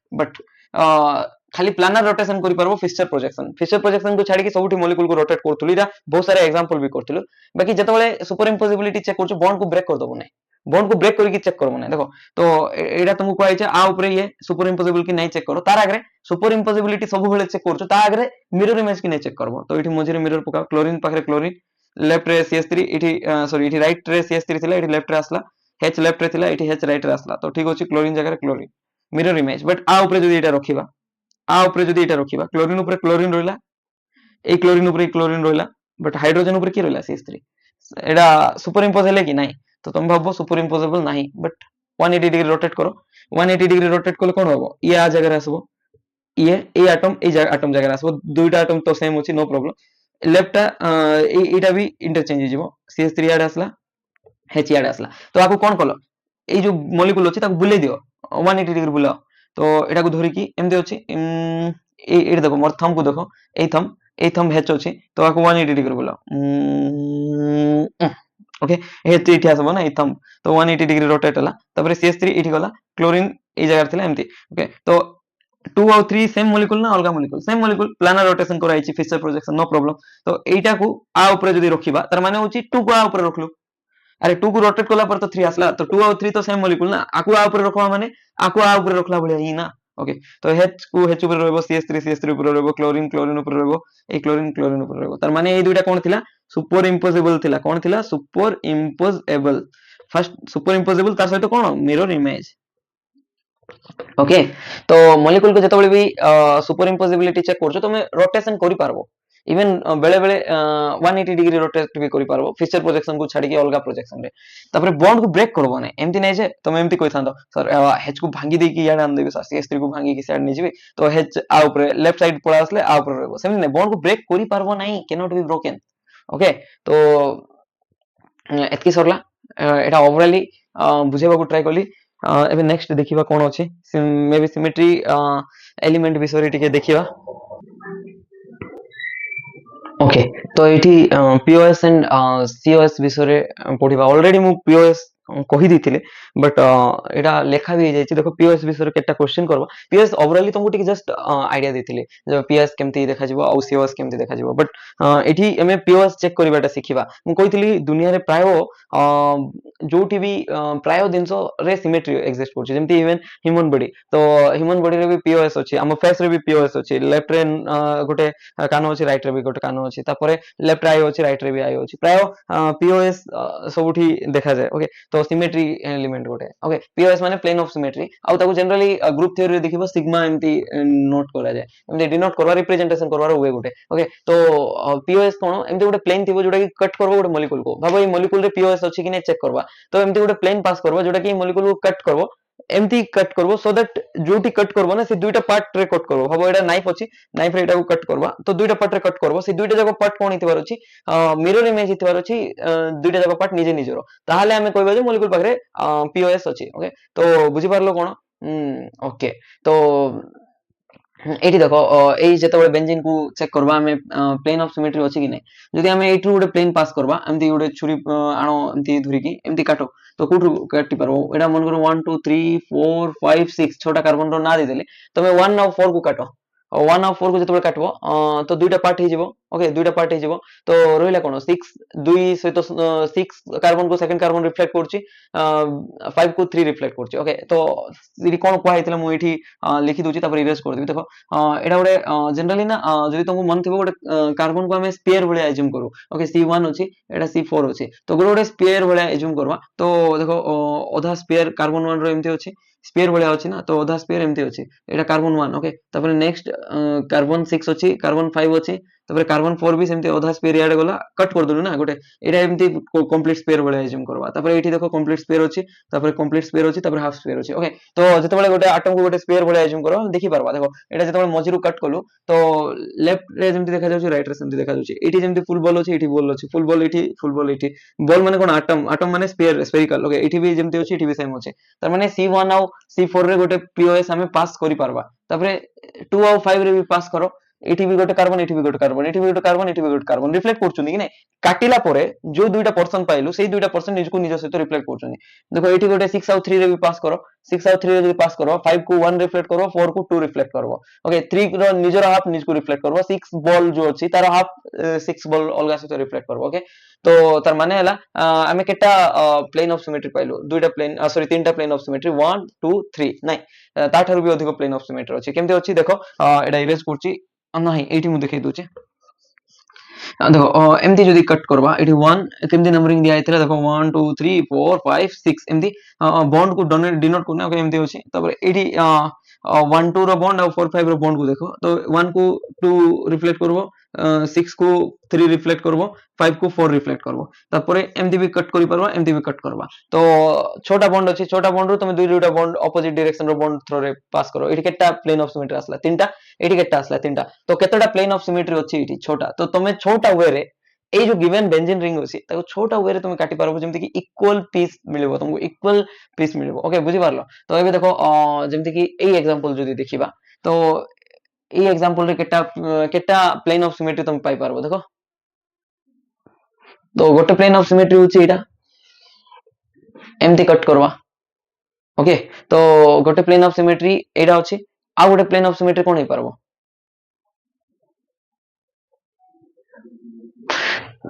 खाली प्लानर रोटेशन करि पारबो फिक्सचर प्रोजेक्शन को छाडी कि सबुठी मॉलिक्यूल को रोटेट करथुली रा बहुत सारा एग्जांपल भी करथुलु बाकी जेतबेले सुपर इम्पोसिबिलिटी चेक करछो बॉन्ड को ब्रेक कर दबो नै बॉन्ड को ब्रेक करके चेक करबो ना देखो तो एडा तुमको कहै छै आ ऊपर ये सुपर इम्पोसिबल की नहीं चेक करो तार आगरे सुपर इम्पोसिबिलिटी सब बेले चेक करछो ता आगरे मिरर इमेज की नहीं चेक करबो तो एठी मझिरे मिरर पका क्लोरीन पाखरे क्लोरीन लेफ्ट रे CH3 एठी सॉरी एठी राइट रे CH3 थिला एठी लेफ्ट रे आसला H लेफ्ट रे थिला एठी H राइट रे आसला तो ठीक होची क्लोरीन जगह रे क्लोरीन मिरर इमेज बट आ ऊपर जदी एटा रखिबा क्लोरीन ऊपर क्लोरीन रोइला ए क्लोरीन ऊपर क्लोरीन रोइला बट हाइड्रोजन ऊपर की रोइला CH3 एडा सुपर इम्पोज हेले कि नाही तो तुम भाबो सुपर इम्पोसिबल नहीं बट 180 डिग्री रोटेट करो 180 डिग्री रोटेट करले कोन होबो ये आ जगह आसबो ये ए एटम ए जगह एटम जगह आसबो दुईटा एटम तो सेम होची नो प्रॉब्लम लेफ्ट एटा भी इंटरचेंज हिजबो CH3 याड आसला H याड आसला तो आको कोन कलो ए जो मॉलिक्यूल अछि ताको बुले दियो 180 डिग्री बुलाओ तो एटा को धरि कि एमदे अछि ए देखो मोर थंब को देखो ए थंब H अछि तो आको 180 डिग्री बुलाओ ओके H इठी आसबो ना इथम तो 180 डिग्री रोटेट हला तबरे CH3 इठी गला क्लोरीन ए जगह थिला एमती ओके तो 2 और 3 सेम मॉलिक्यूल ना अलगा molecule same molecule planar rotation कराई छि फिक्सचर प्रोजेक्शन नो प्रॉब्लम तो एटा को आ ऊपर जदी रखिबा तार माने होची 2 को आ ऊपर रखलु अरे 2 को रोटेट कला पर तो 3 आसला तो 2 और 3 तो सेम मॉलिक्यूल ना आकु आ ऊपर रखवा माने आकु आ ऊपर रखला बळे ही ना ओके तो H को H ऊपर रहबो CH3 ऊपर रहबो क्लोरीन ऊपर रहबो ए क्लोरीन ऊपर रहबो तार माने ए दुइटा कोन थिला सुपर इम्पोसिबल थिला कोन थिला super impossible first super impossible तार सहित कोन मिरर इमेज ओके तो मॉलिक्यूल को जतबेले भी सुपर इम्पोसिबिलिटी चेक करछो तमे रोटेशन करि पारबो इवन बेले बेले 180 डिग्री रोटेट भी करि पारबो फीचर प्रोजेक्शन को छाडी के अलगा प्रोजेक्शन रे तापर बॉन्ड को ब्रेक करबो नै एमती नै जे तुम एमती कहि थांतो सर हेच को भांगी दे कि याड आन देबे सर CS3 को भांगी के साइड नै जेबे तो हेच आ ऊपर लेफ्ट साइड पळा आसले आ ऊपर रहबो सेम नै बॉन्ड को ब्रेक करि पारबो नै can not be broken okay तो एतकी सरला एटा ओवरऑली बुझेबा को ट्राई कली एबे नेक्स्ट देखिबा कोन अछि मे बी सिमेट्री एलिमेंट विषय टिके देखिबा ओके तो एठी पीओएस एंड सीओएस विषय पढ़िबा ऑलरेडी मु पीओएस कहि दिथिले बट एटा लेखा भी जायछि देखो पीओएस विषय केटा क्वेश्चन करबा पीओएस ओवरऑली तुमको टिक जस्ट आईडिया देथिले जे पीओएस केमती देखा जिवो आ सीओएस केमती देखा जिवो बट एठी हमें पीओएस चेक करबाटा सिखिबा मु कहितली दुनिया रे प्राय जोटी भी प्राय दिनसो रे सिमेट्री एक्जिस्ट करछि जेमती इवन ह्यूमन बॉडी तो ह्यूमन बॉडी रे भी पीओएस अछि हम फेस रे भी पीओएस अछि लेफ्ट रे गोटे कान अछि राइट रे भी गोटे कान अछि तापरे लेफ्ट आई अछि राइट रे भी आई अछि प्राय पीओएस सबुठी देखा जाय ओके तो सिमेट्री एलिमेंट गोटे ओके पीओएस माने प्लेन ऑफ सिमेट्री आ ताको जनरली ग्रुप थ्योरी रे देखिबो सिग्मा एमती नोट करा जाय एमती डिनोट करवा रिप्रेजेंटेशन करवार वे गोटे ओके तो पीओएस कोन एमती गोटे प्लेन थिबो जोटा कि कट करबो गोटे मॉलिक्यूल को भाबो ए मॉलिक्यूल रे पीओएस अछि कि नै चेक करबा तो एमती गोटे प्लेन पास करबो जोटा कि मॉलिक्यूल को कट करबो एमती कट करबो सो दैट जोटी कट करबो ना से दुईटा पार्ट रे कट करबो भाबो एटा नाइफ अछि नाइफ रे एटा को कट करबा तो दुईटा पार्ट रे कट करबो से दुईटा जगह पार्ट कोन हितबार अछि मिरर इमेज हितबार अछि दुईटा जगह पार्ट निजे निजरो ताहाले हमें कहबा जे मॉलिक्यूल पाखरे पीओएस अछि ओके तो बुझि पारलो कोन ओके तो एठी देखो एई जेतेबेले बेंजीन को चेक करबा हमें प्लेन ऑफ सिमेट्री अछि कि नै जदि हमें एठू गोटे प्लेन पास करबा एमती गोटे छुरी आनो एमती धुरी की एमती काटो तो कोठू काटी पारबो एटा मन करो 1 2 3 4 5 6 छोटा कार्बन रो ना दे देले तमे 1 और 4 को काटो 1 और 4 को जेतेबेले काटबो तो दुईटा पार्ट हे जिवो ओके दुईटा पार्ट हे जिवो तो रोइला कोन 6 2 सहित 6 कार्बन को सेकंड कार्बन रिफ्लेक्ट करछि 5 को 3 रिफ्लेक्ट करछि ओके तो इडी कोन कोहा हितला मु एठी लिखि दोछि तापर इरेज कर देबी देखो एटा गोटे जनरली ना जदि तुमको मन थिबो गोटे कार्बन को हमें स्फीयर भलिया एज्यूम करू ओके C1 अछि एटा C4 अछि तो गोटे स्फीयर भलिया एज्यूम करबा तो देखो ओधा स्फीयर कार्बन 1 रो एमती अछि स्फीयर भलिया अछि ना तो ओधा स्फीयर एमती अछि एटा कार्बन 1 ओके तापर नेक्स्ट कार्बन 6 अछि कार्बन 5 अछि तापर कार्बन 4 भी सेमती ओधा स्फीयर याडे गला कट कर दनु ना गोटे एटा एमती कंप्लीट स्फीयर भलिया एज्यूम करबा तापर एठी देखो कंप्लीट स्फीयर अछि तापर कंप्लीट स्फीयर अछि तापर हाफ स्फीयर अछि ओके तो जेतेबेले गोटे एटम को गोटे स्फीयर भलिया एज्यूम करो देखि परबा देखो एटा जेतेबेले मझिरु कट कलु तो लेफ्ट रे जेमती देखा जाउछि राइट रे सेमती देखा जाउछि एठी जेमती फुल बॉल अछि एठी बॉल अछि फुल बॉल एठी फुल बॉल एठी बॉल माने कोन एटम एटम माने स्फीयर स्फेरिकल ओके एठी भी जेमती अछि एठी भी सेम अछि तार माने C1 और C4 रे गोटे पीओएस हमें पास करि परबा तापरे 2 और 5 रे भी पास करो एठी भी गोटे कार्बन एठी भी गोटे कार्बन एठी भी गोटे कार्बन एठी भी गोटे कार्बन रिफ्लेक्ट करछुनी कि नै काटिला परे जो दुईटा पर्सन पाइलु सेही दुईटा पर्सन निज को निज सहित रिफ्लेक्ट करछुनी देखो एठी गोटे 6 और 3 रे भी पास करो 6 और 3 रे भी पास करो 5 को 1 रिफ्लेक्ट करो 4 को 2 रिफ्लेक्ट करबो ओके 3 रो निजर हाफ निज को रिफ्लेक्ट करबो 6 बॉल जो अछि तार हाफ 6 बॉल अलगा सहित रिफ्लेक्ट करबो ओके तो तार माने हला हमें केटा प्लेन ऑफ सिमेट्री पाइलु दुईटा प्लेन सॉरी तीनटा प्लेन ऑफ सिमेट्री 1 2 3 नै ताठारु भी अधिक प्लेन ऑफ सिमेट्री अछि केमते अछि देखो एटा इरेज करछि नाही एठी मु देखै दोछि देखो एमती जदि कट करबा एठी 1 केमती नंबरिंग दिया आइतला देखो 1 2 3 4 5 6 एमती बॉन्ड को डिनोट करना ओके एमती अछि तबर एठी 1 2 रो बॉन्ड और 4 5 रो बॉन्ड को देखो तो 1 को 2 रिफ्लेक्ट करबो 6 को 3 रिफ्लेक्ट करबो 5 को 4 रिफ्लेक्ट करबो तापरे एमती भी कट करि परबा एमती भी कट करबा तो छोटा बॉन्ड अछि छोटा बॉन्ड रो तुम दुईटा बॉन्ड ऑपोजिट डायरेक्शन रो बॉन्ड थ्रो रे पास करो एठी केटा प्लेन ऑफ सिमेट्री आसला तीनटा एठी केटा आसला तीनटा तो केतेटा प्लेन ऑफ सिमेट्री अछि एठी छोटा तो तमे छोटा वे रे ए जो गिवन बेंजीन रिंग अछि ताको छोटा वे रे तुम काटि पारबो जेमति कि इक्वल पीस मिलबो तुमको इक्वल पीस मिलबो ओके बुझि पारलो तो एबे देखो जेमति कि ए एग्जांपल जदि देखिबा तो ए एग्जांपल रे केटा केटा प्लेन ऑफ सिमेट्री तुम पाई पारबो देखो तो गोटे प्लेन ऑफ सिमेट्री होछि एटा एमती कट करवा ओके तो गोटे प्लेन ऑफ सिमेट्री एटा अछि आ गोटे प्लेन ऑफ सिमेट्री कोन हे पारबो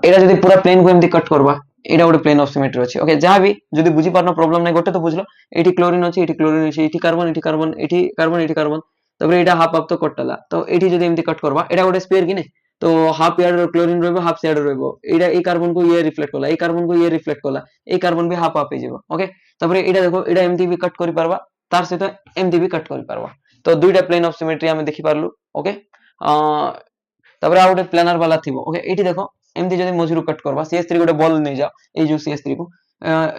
एटा जदि पूरा प्लेन को एमती कट करबा एटा गोटे प्लेन ऑफ सिमेट्री अछि ओके जहां भी जदि बुझि पारनो प्रॉब्लम नै गोटे तो बुझलो एठी क्लोरीन अछि एठी क्लोरीन अछि एठी कार्बन एठी कार्बन एठी कार्बन एठी कार्बन तबरे एटा हाफ हाफ तो कटला तो एठी जदि एमती कट करबा एटा गोटे स्फीयर कि नै तो हाफ यार्ड क्लोरीन रहबो हाफ साइड रहबो एटा ए कार्बन को ये रिफ्लेक्ट कला ए कार्बन को ये रिफ्लेक्ट कला ए कार्बन भी हाफ हाफ हे जेबो ओके तबरे एटा देखो एटा एमती भी कट करि परबा तार सहित एमती भी कट करि परबा तो दुईटा प्लेन ऑफ सिमेट्री हम देखि पारलु ओके तापर आ गोटे प्लानर वाला थिबो ओके एठी देखो एमती जदी मझिरु कट करबा CH3 गोटे बॉल नै जाओ ए जो CH3 को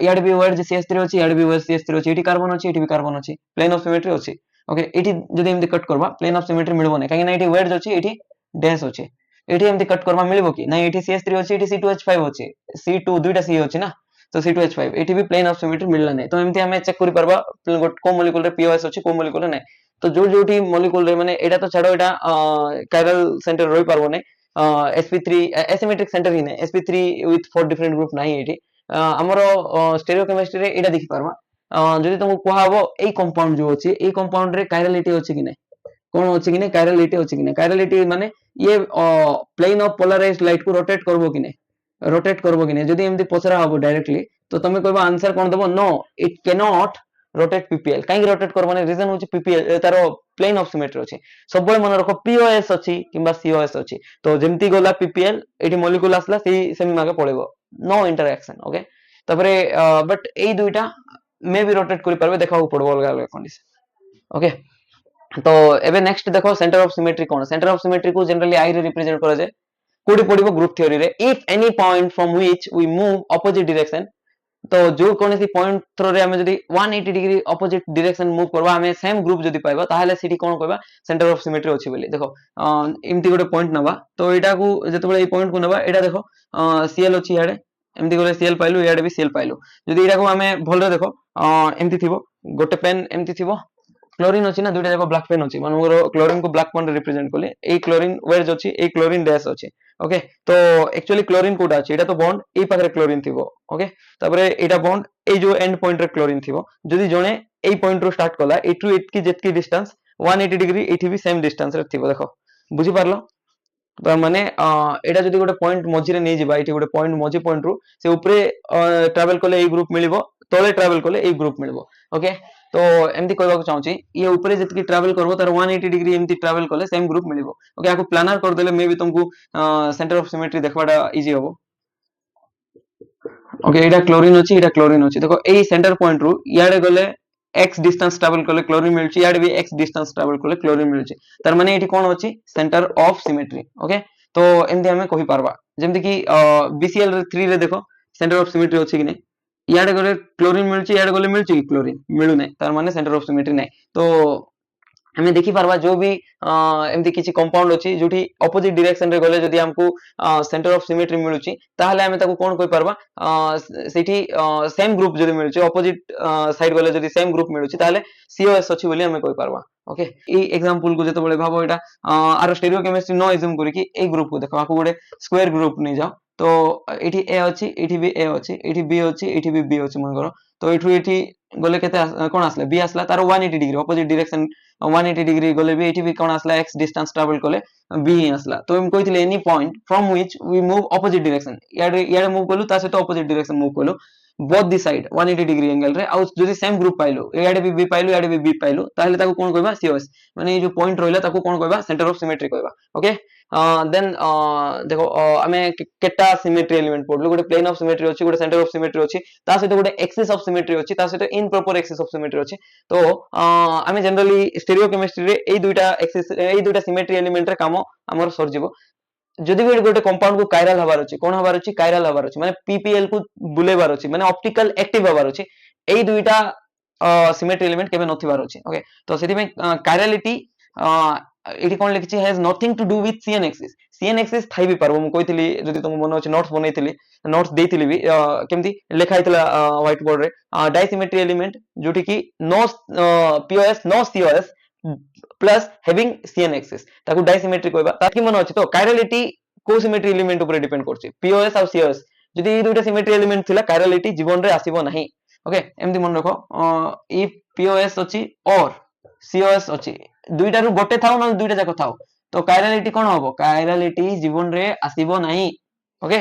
याडे भी वर्ड CH3 अछि याडे भी वर्ड CH3 अछि एठी कार्बन अछि एठी भी कार्बन अछि प्लेन ऑफ सिमेट्री अछि ओके एठी जदी एमती कट करबा प्लेन ऑफ सिमेट्री मिलबो नै काहे ना एठी वर्ड अछि एठी डैश अछि एठी एमती कट करबा मिलबो कि नै एठी CH3 अछि एठी C2H5 अछि C2 दुईटा C अछि ना तो C2H5 एठी भी प्लेन ऑफ सिमेट्री मिलला नै तो एमती हमें चेक करि परबा को मॉलिक्यूल रे POS अछि को मॉलिक्यूल रे नै तो जो जोटी मॉलिक्यूल रे माने एटा तो छाडो एटा कायरल सेंटर रहि परबो नै sp3 एसिमेट्रिक सेंटर ही नै sp3 with four different group नाही एठी हमरो स्टीरियोकेमिस्ट्री रे एटा देखि परबा जदी तुमको कोहा हबो एई कंपाउंड जो अछि एई कंपाउंड रे कायरलिटी अछि कि नै कोन अछि कि नै कायरलिटी अछि कि नै कायरलिटी माने ये प्लेन ऑफ पोलराइज्ड लाइट को रोटेट करबो कि नै रोटेट करबो कि नै जदी एमती पचरा हबो डायरेक्टली तो तमे कहबो आंसर कोन देबो no it can not rotate PPL काहे रोटेट करबो नै रीजन होची पीपीएल तारो प्लेन ऑफ सिमेट्री अछि सब मन रखो पीओएस अछि किबा सीओएस अछि तो जेमती गला पीपीएल एठी मॉलिक्यूल आसला सेम मागे पळेबो नो इंटरैक्शन ओके तबरे बट एई दुईटा मे भी रोटेट करि परबे देखा पड़बो अलग अलग कंडीशन ओके तो एबे नेक्स्ट देखो सेंटर ऑफ सिमेट्री कोन सेंटर ऑफ सिमेट्री को जनरली आई रे रिप्रेजेंट करा जाय कोडी पडिबो ग्रुप थ्योरी रे if any point from which we move opposite direction तो जो कोनसी पॉइंट थ्रो रे हमें जदी 180 डिग्री ऑपोजिट डायरेक्शन मूव करबा हमें सेम ग्रुप जदी पाइबा ताहाले सिटी कोन कहबा सेंटर ऑफ सिमेट्री अछि बोली देखो एमती गोटे पॉइंट नबा तो एटा को जतबे ए पॉइंट को नबा एटा देखो सीएल अछि याडे एमती गोले सीएल पाइलु याडे भी सीएल पाइलु जदी एटा को हमें भल रे देखो एमती थिबो गोटे पेन एमती थिबो क्लोरीन अछि ना दुइटा जाको ब्लैक पेन अछि मानकर क्लोरीन को ब्लैक पेन रिप्रेजेंट करले ए क्लोरीन वेज अछि ए क्लोरीन डैश अछि ओके तो एक्चुअली क्लोरीन कोटा अछि एटा तो बॉन्ड ए पाखरे क्लोरीन थिबो ओके तापरे एटा बॉन्ड ए जो एंड पॉइंट रे क्लोरीन थिबो जदी जणे ए पॉइंट रो स्टार्ट कला एटू एटकी जेतकी डिस्टेंस 180 डिग्री एठी भी सेम डिस्टेंस रे थिबो देखो बुझी पारलो तो माने एटा जदी गोटे पॉइंट मझी रे नै जिबा एठी गोटे पॉइंट मझी पॉइंट रो से ऊपरे ट्रैवल करले ए ग्रुप मिलिबो तळे ट्रैवल करले ए ग्रुप मिलिबो ओके तो एमती कहबा चाहूची ये ऊपर जतकी ट्रैवल करबो तार 180 डिग्री एमती ट्रैवल करले सेम ग्रुप मिलिबो ओके आको प्लानर कर देले मे भी तुमको सेंटर ऑफ सिमेट्री देखबाडा इजी होबो ओके एटा क्लोरीन अछि देखो ए सेंटर पॉइंट रो याडे गले x डिस्टेंस ट्रैवल करले क्लोरीन मिलछि याडे भी x डिस्टेंस ट्रैवल करले क्लोरीन मिलछि तार माने एठी कोन अछि सेंटर ऑफ सिमेट्री ओके तो एमती हमें कहि पारबा जेमति कि बीसीएल रे 3 रे देखो सेंटर ऑफ सिमेट्री अछि कि नै याडे गले क्लोरीन मिलछि याडे गले मिलछि कि क्लोरीन मिलु नै तार माने सेंटर ऑफ सिमेट्री नै तो हमें देखि पारबा जो भी एमती किछि कंपाउंड अछि जोठी ऑपोजिट डायरेक्शन रे गले जदी हमको सेंटर ऑफ सिमेट्री मिलुछि ताहाले हमें ताको कोन कहि पारबा सेठी सेम ग्रुप जदी मिलुछि ऑपोजिट साइड गले जदी सेम ग्रुप मिलुछि ताहाले सीओएस अछि बोली हमें कहि पारबा ओके ई एग्जांपल को जते बळे भाबो एटा आरो स्टीरियो केमिस्ट्री नो एज्यूम करी कि ए ग्रुप को देखो आको गोटे स्क्वायर ग्रुप नै जाओ तो एठी ए अछि एठी भी ए अछि एठी बी अछि एठी भी बी अछि मन करो तो एठु एठी गले केते कोन आसला बी आसला तार 180 डिग्री ऑपोजिट डायरेक्शन 180 डिग्री गले भी एठी भी कोन आसला x डिस्टेंस ट्रैवल करले बी ही आसला तो हम कहितले any point from which we move opposite direction याडे याडे मूव कलु ता सहित ऑपोजिट डायरेक्शन मूव कलु both the side 180 degree angle रे आउ जदी सेम ग्रुप पाइलो याडे भी बी पाइलो याडे भी बी पाइलो ताहले ताको कोन कहबा सीओएस माने ये जो पॉइंट रहला ताको कोन कहबा सेंटर ऑफ सिमेट्री कहबा ओके देन देखो हमें केटा सिमेट्री एलिमेंट पढलो गोटे प्लेन ऑफ सिमेट्री अछि गोटे सेंटर ऑफ सिमेट्री अछि ता सहित गोटे एक्सिस ऑफ सिमेट्री अछि ता सहित इम्प्रॉपर एक्सिस ऑफ सिमेट्री अछि तो हमें जनरली स्टीरियो केमिस्ट्री रे एई दुइटा एक्सिस एई दुइटा सिमेट्री एलिमेंट रे काम हमर सर जीवो जदी भी गोटे कंपाउंड को कायरल हबार अछि कोन हबार अछि कायरल हबार अछि माने पीपीएल को बुलेबार अछि माने ऑप्टिकल एक्टिव हबार अछि एई दुइटा सिमेट्री एलिमेंट केबे नथिबार अछि ओके तो सेति में कायरलिटी एठी कोन लिखछि has nothing to do with CN axis थाई भी पारबो म कहितली जदी तुम मन अछि नोट्स बनैतली नोट्स देइतली भी केमति लेखा हितला व्हाइट बोर्ड रे डाइसिमेट्री एलिमेंट जोठी कि no POS no COS plus having CN axis ताकू डाइसिमेट्री कहबा ताकि मन अछि तो कायरलिटी को सिमेट्री एलिमेंट ऊपर डिपेंड करछि पीओएस और सीओएस जदी ए दुइटा सिमेट्री एलिमेंट थिला कायरलिटी जीवन रे आसीबो नाही ओके एमति मन रखो इफ पीओएस अछि और सीओएस अछि दुइटा रु गोटे थाउ न दुइटा जाको थाउ तो कायरलिटी कोन होबो कायरलिटी जीवन रे आसीबो नाही ओके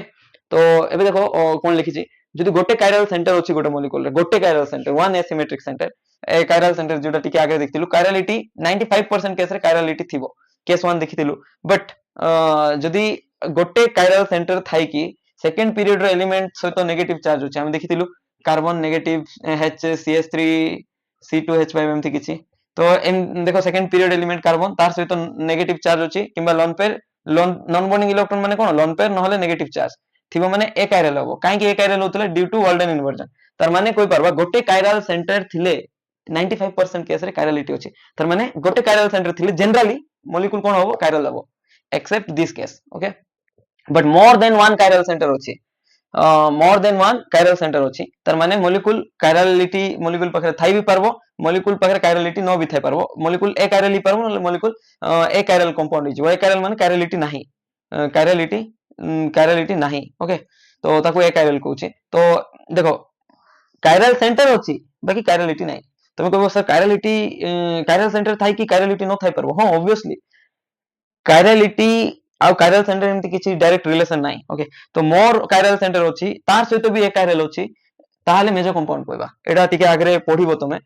तो एबे देखो कोन लिखिछि जदी गोटे कायरल सेंटर अछि गोटे मॉलिक्यूल रे गोटे chiral centre one asymmetric centre ए कायरल सेंटर जोटा टिके आगे देखतिलु कायरलिटी 95% केस रे कायरलिटी थिबो केस 1 देखितिलु बट जदी गोटे कायरल सेंटर थाई कि सेकंड पीरियड रे एलिमेंट सहित नेगेटिव चार्ज अछि हम देखितिलु carbon negative H CH3 C2H5 एमथि किछि तो देखो सेकंड पीरियड एलिमेंट कार्बन तार सहित नेगेटिव चार्ज अछि किबा lone pair non bonding electron माने कोन लोन पेयर नहले नेगेटिव चार्ज थिबो माने ए कायरल हबो काहे कि ए कायरल होतले ड्यू टू वाल्डन इन्वर्जन तार माने कोइ परबा गोटे कायरल सेंटर थिले 95% केस रे कायरलिटी अछि तार माने गोटे कायरल सेंटर थिले जनरली मॉलिक्यूल कोन हबो कायरल हबो except this case okay but more than one chiral centre अछि more than one chiral centre अछि तार माने मॉलिक्यूल कायरलिटी मॉलिक्यूल पाखरे थाई भी परबो मॉलिक्यूल पाखरे कायरलिटी न भी थाई परबो मॉलिक्यूल ए कायरल ही परबो मॉलिक्यूल ए कायरल कंपाउंड हिजो ए कायरल माने कायरलिटी नाही कायरलिटी कायरलिटी नाही ओके तो ताको ए कायरल कहउछि तो देखो कायरल सेंटर अछि बाकी कायरलिटी नाही तमे कहबो सर कायरलिटी कायरल सेंटर थाई कि कायरलिटी न थाई परबो हां ऑब्वियसली कायरलिटी आउ कायरल सेंटर एमति किछि डायरेक्ट रिलेशन नाही ओके तो मोर कायरल सेंटर अछि तार सहित भी ए कायरल अछि ताहाले मेजर कंपाउंड कहबा एडा तिके आगरे पढिबो तमे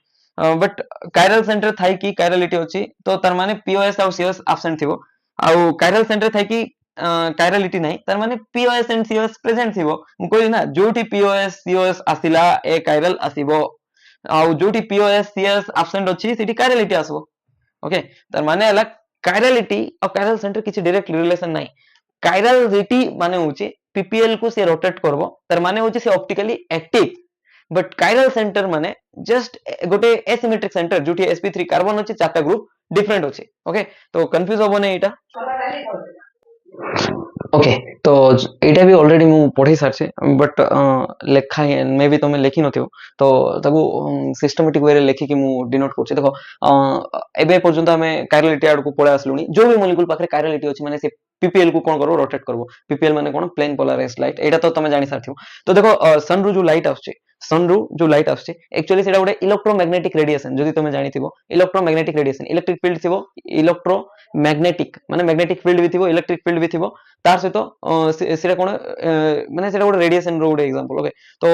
बट कायरल सेंटर थाई कि कायरलिटी अछि तो तार माने पीओएस आउ सीओएस एब्सेंट थिबो आउ कायरल सेंटर थाई कि कायरलिटी नाही तार माने पीओएस एंड सीओएस प्रेजेंट थिबो मु कहली ना जोटी पीओएस सीओएस आसिला ए कायरल आसीबो आउ जोटी पीओएस सीओएस एब्सेंट अछि सेठी कायरलिटी आसबो ओके तार माने हला कायरलिटी और कायरल सेंटर किछि डायरेक्ट रिलेशन नाही कायरलिटी माने होछि पीपीएल को से रोटेट करबो तार माने होछि से optically active but chiral centre माने जस्ट गोटे एसिमेट्रिक सेंटर जोठी sp3 कार्बन अछि चारटा ग्रुप डिफरेंट अछि ओके तो कंफ्यूज होबो नै एटा ओके तो एटा भी ऑलरेडी मु पढी सारछे बट लेखा मे भी तमे लेखि नथियो तो ताकू सिस्टमैटिक वे रे लेखि कि मु डिनोट करछे देखो एबे पर्यंत हमें कायरलिटी आड़ को पळे आसलुनी जो भी मॉलिक्यूल पाखरे कायरलिटी अछि माने से पीपीएल को कोन करो रोटेट करबो पीपीएल माने कोन प्लेन पोलराइज्ड लाइट एटा तो तमे जानि सारथियो तो देखो सन रू जो लाइट आछे सन रू जो लाइट आछे एक्चुअली सेटा गोटे इलेक्ट्रोमैग्नेटिक रेडिएशन जदि तमे जानिथिबो इलेक्ट्रोमैग्नेटिक रेडिएशन इलेक्ट्रिक फील्ड थिबो इलेक्ट्रोमैग्नेटिक माने मैग्नेटिक फील्ड भी थिबो इलेक्ट्रिक फील्ड भी थिबो तार सहित सेटा कोन माने सेटा गोटे रेडिएशन रो गोटे एग्जांपल ओके तो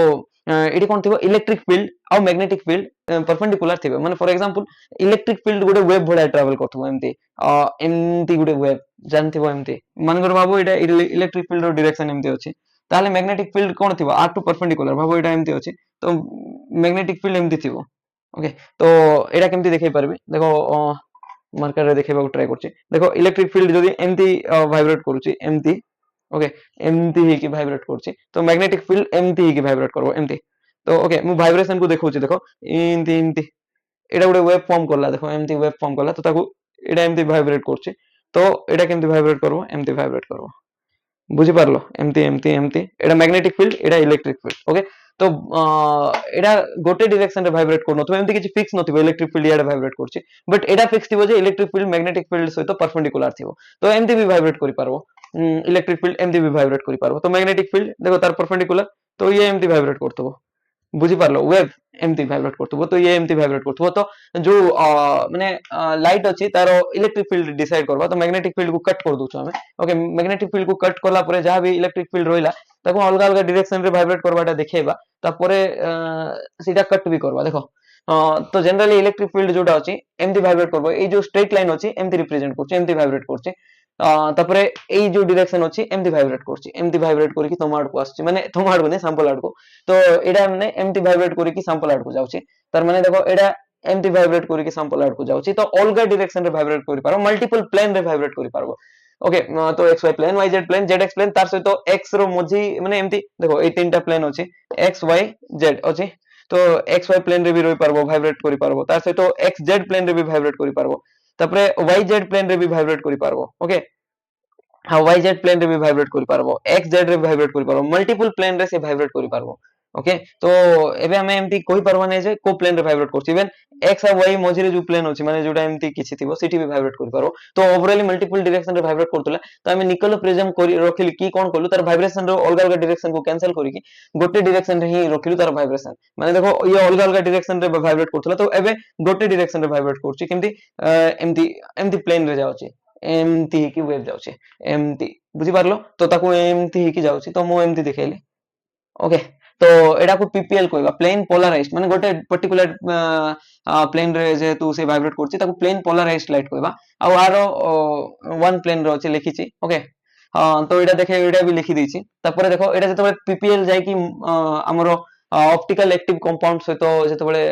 एटी कोन थिबो इलेक्ट्रिक फील्ड और मैग्नेटिक फील्ड परपेंडिकुलर थिबो माने फॉर एग्जांपल इलेक्ट्रिक फील्ड गोटे वेव भडा ट्रैवल करथबो एमती एमती गोटे वेव जानथिबो एमती मानकर बाबू एटा इलेक्ट्रिक फील्ड रो डायरेक्शन एमती अछि ताले मैग्नेटिक फील्ड कोन थिबो r टू परपेंडिकुलर बाबू एटा एमती अछि तो मैग्नेटिक फील्ड एमती थिबो ओके तो एटा केमती देखै परबे देखो मार्कर रे देखेबा ट्राई करछि देखो इलेक्ट्रिक फील्ड जदी एमती वाइब्रेट करूछि एमती ओके एमती ही की वाइब्रेट करछि तो मैग्नेटिक फील्ड एमती ही की वाइब्रेट करबो एमती तो ओके मु वाइब्रेशन को देखौछि देखो एमती एमती एटा गोटे वेव फॉर्म करला देखो एमती वेव फॉर्म करला तो ताकू एटा एमती वाइब्रेट करछि तो एटा केमती वाइब्रेट करबो एमती वाइब्रेट करबो बुझी पारलो एमती एमती एमती एटा मैग्नेटिक फील्ड एटा इलेक्ट्रिक फील्ड ओके तो एटा गोटे डायरेक्शन रे वाइब्रेट करनो तो एमती किछि फिक्स नथिबो इलेक्ट्रिक फील्ड याडे वाइब्रेट करछि बट एटा फिक्स थिबो जे इलेक्ट्रिक फील्ड मैग्नेटिक फील्ड सहित परपेंडिकुलर थिबो तो एमती भी वाइब्रेट करि पारबो इलेक्ट्रिक फील्ड एमती भी वाइब्रेट करि पारबो तो मैग्नेटिक फील्ड देखो तार परपेंडिकुलर तो ये एमती वाइब्रेट करथबो बुझी पारलो वेव एमती वाइब्रेट करथबो तो ये एमती वाइब्रेट करथबो तो जो माने लाइट अछि तारो इलेक्ट्रिक फील्ड डिसाइड करबा तो मैग्नेटिक फील्ड को कट कर दोछु हमें ओके मैग्नेटिक फील्ड को कट करला परे जहां भी इलेक्ट्रिक फील्ड रोइला ताको अलग अलग डायरेक्शन रे वाइब्रेट करबाटा देखेबा तापरे सीधा कट भी करबा देखो तो जनरली इलेक्ट्रिक फील्ड जोटा अछि एमती वाइब्रेट करबो ए जो स्ट्रेट लाइन अछि एमती रिप्रेजेंट करछि एमती वाइब्रेट करछि तापरे ए जो डायरेक्शन अछि एमती वाइब्रेट करकी तमाड को आछि माने तमाड ने सैंपल आड को तो एडा माने एमती वाइब्रेट करकी सैंपल आड को जाउछि तार माने देखो एडा एमती वाइब्रेट करकी सैंपल आड को जाउछि तो अलगा डायरेक्शन रे वाइब्रेट करि पारो मल्टीपल प्लेन रे वाइब्रेट करि पारबो ओके तो x y plane y z plane z x plane तार सहित एक्स रो मझी माने एमती देखो ए तीनटा प्लेन अछि एक्स वाई जेड अछि तो एक्स वाई प्लेन रे भी रहि पारबो वाइब्रेट करि पारबो तार सहित एक्स जेड प्लेन रे भी वाइब्रेट करि पारबो तापरे वाई जेड प्लेन रे भी वाइब्रेट करि पारबो ओके हाँ वाई जेड प्लेन रे भी वाइब्रेट करि पारबो एक्स जेड रे वाइब्रेट करि पारबो मल्टीपल प्लेन रे से वाइब्रेट करि पारबो ओके तो एबे हमें एमती कोइ परबा नै जे को प्लेन रे वाइब्रेट करछि इवन एक्स और वाई मझी रे जो प्लेन अछि माने जोटा एमती किछि थिबो सिटी भी वाइब्रेट करि पारो तो ओवरऑली मल्टीपल डायरेक्शन रे वाइब्रेट करतला तो हमें निकल प्रिज्म करि रखिली की कोन करलु तार वाइब्रेशन रो अलग अलग डायरेक्शन को कैंसिल करि की गोटे डायरेक्शन रे ही रखिलु तार वाइब्रेशन माने देखो ये अलग अलग डायरेक्शन रे वाइब्रेट करतला तो एबे गोटे डायरेक्शन रे वाइब्रेट करछि केमती एमती एमती प्लेन रे जाउछि एमती की वेव जाउछि एमती बुझी पारलो तो ताको एमती की जाउछि तो मु एमती देखेली ओके तो एडा को पीपीएल कहबा प्लेन पोलराइज्ड माने गोटे पर्टिकुलर प्लेन रे जे तू से वाइब्रेट करछि ताको प्लेन पोलराइज्ड लाइट कहबा आ आरो वन प्लेन रो अछि लिखिछि ओके तो एडा देखे एडा भी लिखि दैछि तापर देखो एडा जतबे पीपीएल जाय कि हमरो ऑप्टिकल एक्टिव कंपाउंड सहित जतबे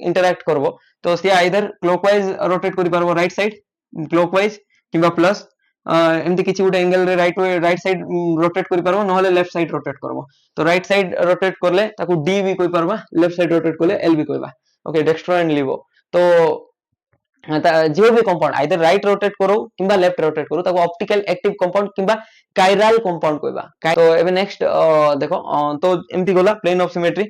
इंटरैक्ट करबो तो से आइदर क्लॉकवाइज रोटेट करि पारबो राइट साइड क्लॉकवाइज किबा प्लस एमती किसी गोटे एंगल रे राइट साइड रोटेट करि परबो नहले लेफ्ट साइड रोटेट करबो तो राइट साइड रोटेट करले ताकू डी भी कोइ परबा लेफ्ट साइड रोटेट करले एल भी कहबा ओके डेक्स्ट्रो एंड लिवो तो जो भी कंपाउंड आइदर राइट रोटेट करो किंबा लेफ्ट रोटेट करो ताको ऑप्टिकल एक्टिव कंपाउंड किंबा काइरल कंपाउंड कहबा तो एबे नेक्स्ट देखो तो एमती गला प्लेन ऑफ सिमेट्री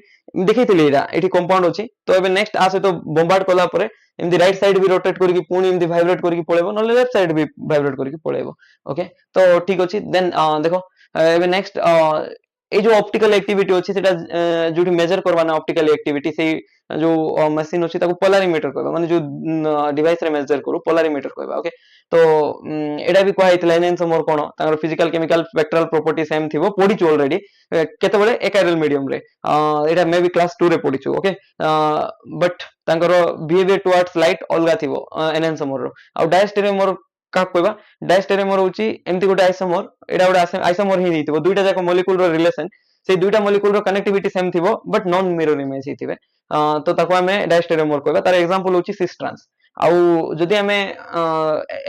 देखैथिले एटा एठी कंपाउंड अछि तो एबे नेक्स्ट आ सहित बॉम्बार्ड कला परे एमती राइट साइड भी रोटेट करके पुणी एमती वाइब्रेट करके पळेबो नले लेफ्ट साइड भी वाइब्रेट करके पळेबो ओके तो ठीक अछि देन देखो एबे नेक्स्ट ए जो ऑप्टिकल एक्टिविटी अछि सेटा जोठी मेजर करवाना ऑप्टिकल एक्टिविटी से जो मशीन अछि ताको पोलारिमीटर कहबा माने जो डिवाइस रे मेजर करू पोलारिमीटर कहबा ओके तो एडा भी कहै थला एनएन समर कोन तांगर physical chemical spectral property same थिबो पढिछु ऑलरेडी केते बळे एकाइरल मीडियम रे एडा मे बी क्लास 2 रे पढिछु ओके बट तांगर बिहेवियर टुवर्ड्स लाइट अलगा थिबो एनएन समर रो आ डायस्टेरियमर का कहबा डायस्टेरियमर होची एमती गोटे आइसोमर एडा गोटे आइसोमर ही हिथिबो दुईटा जाक मॉलिक्यूल रो रिलेशन से दुईटा मॉलिक्यूल रो कनेक्टिविटी सेम थिबो बट नॉन मिरर इमेज हिथिबे तो ताको हमें डायस्टेरियमर कहबा तार एग्जांपल होची सिस ट्रांस आउ जदि हमें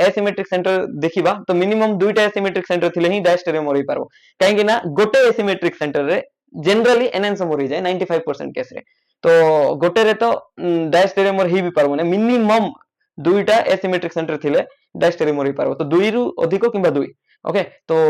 एसिमेट्रिक सेंटर देखिबा तो मिनिमम दुईटा एसिमेट्रिक सेंटर थिले ही डायस्टेरियमर होई पारबो काहे कि ना गोटे एसिमेट्रिक सेंटर रे जनरली एनएनसमर हो जाए 95% केस रे तो गोटे रे तो डायस्टेरियमर ही भी पारबो ना मिनिमम दुईटा एसिमेट्रिक सेंटर थिले डायस्टेरियमर होई पारबो तो दुई रु अधिक किंबा दुई ओके तो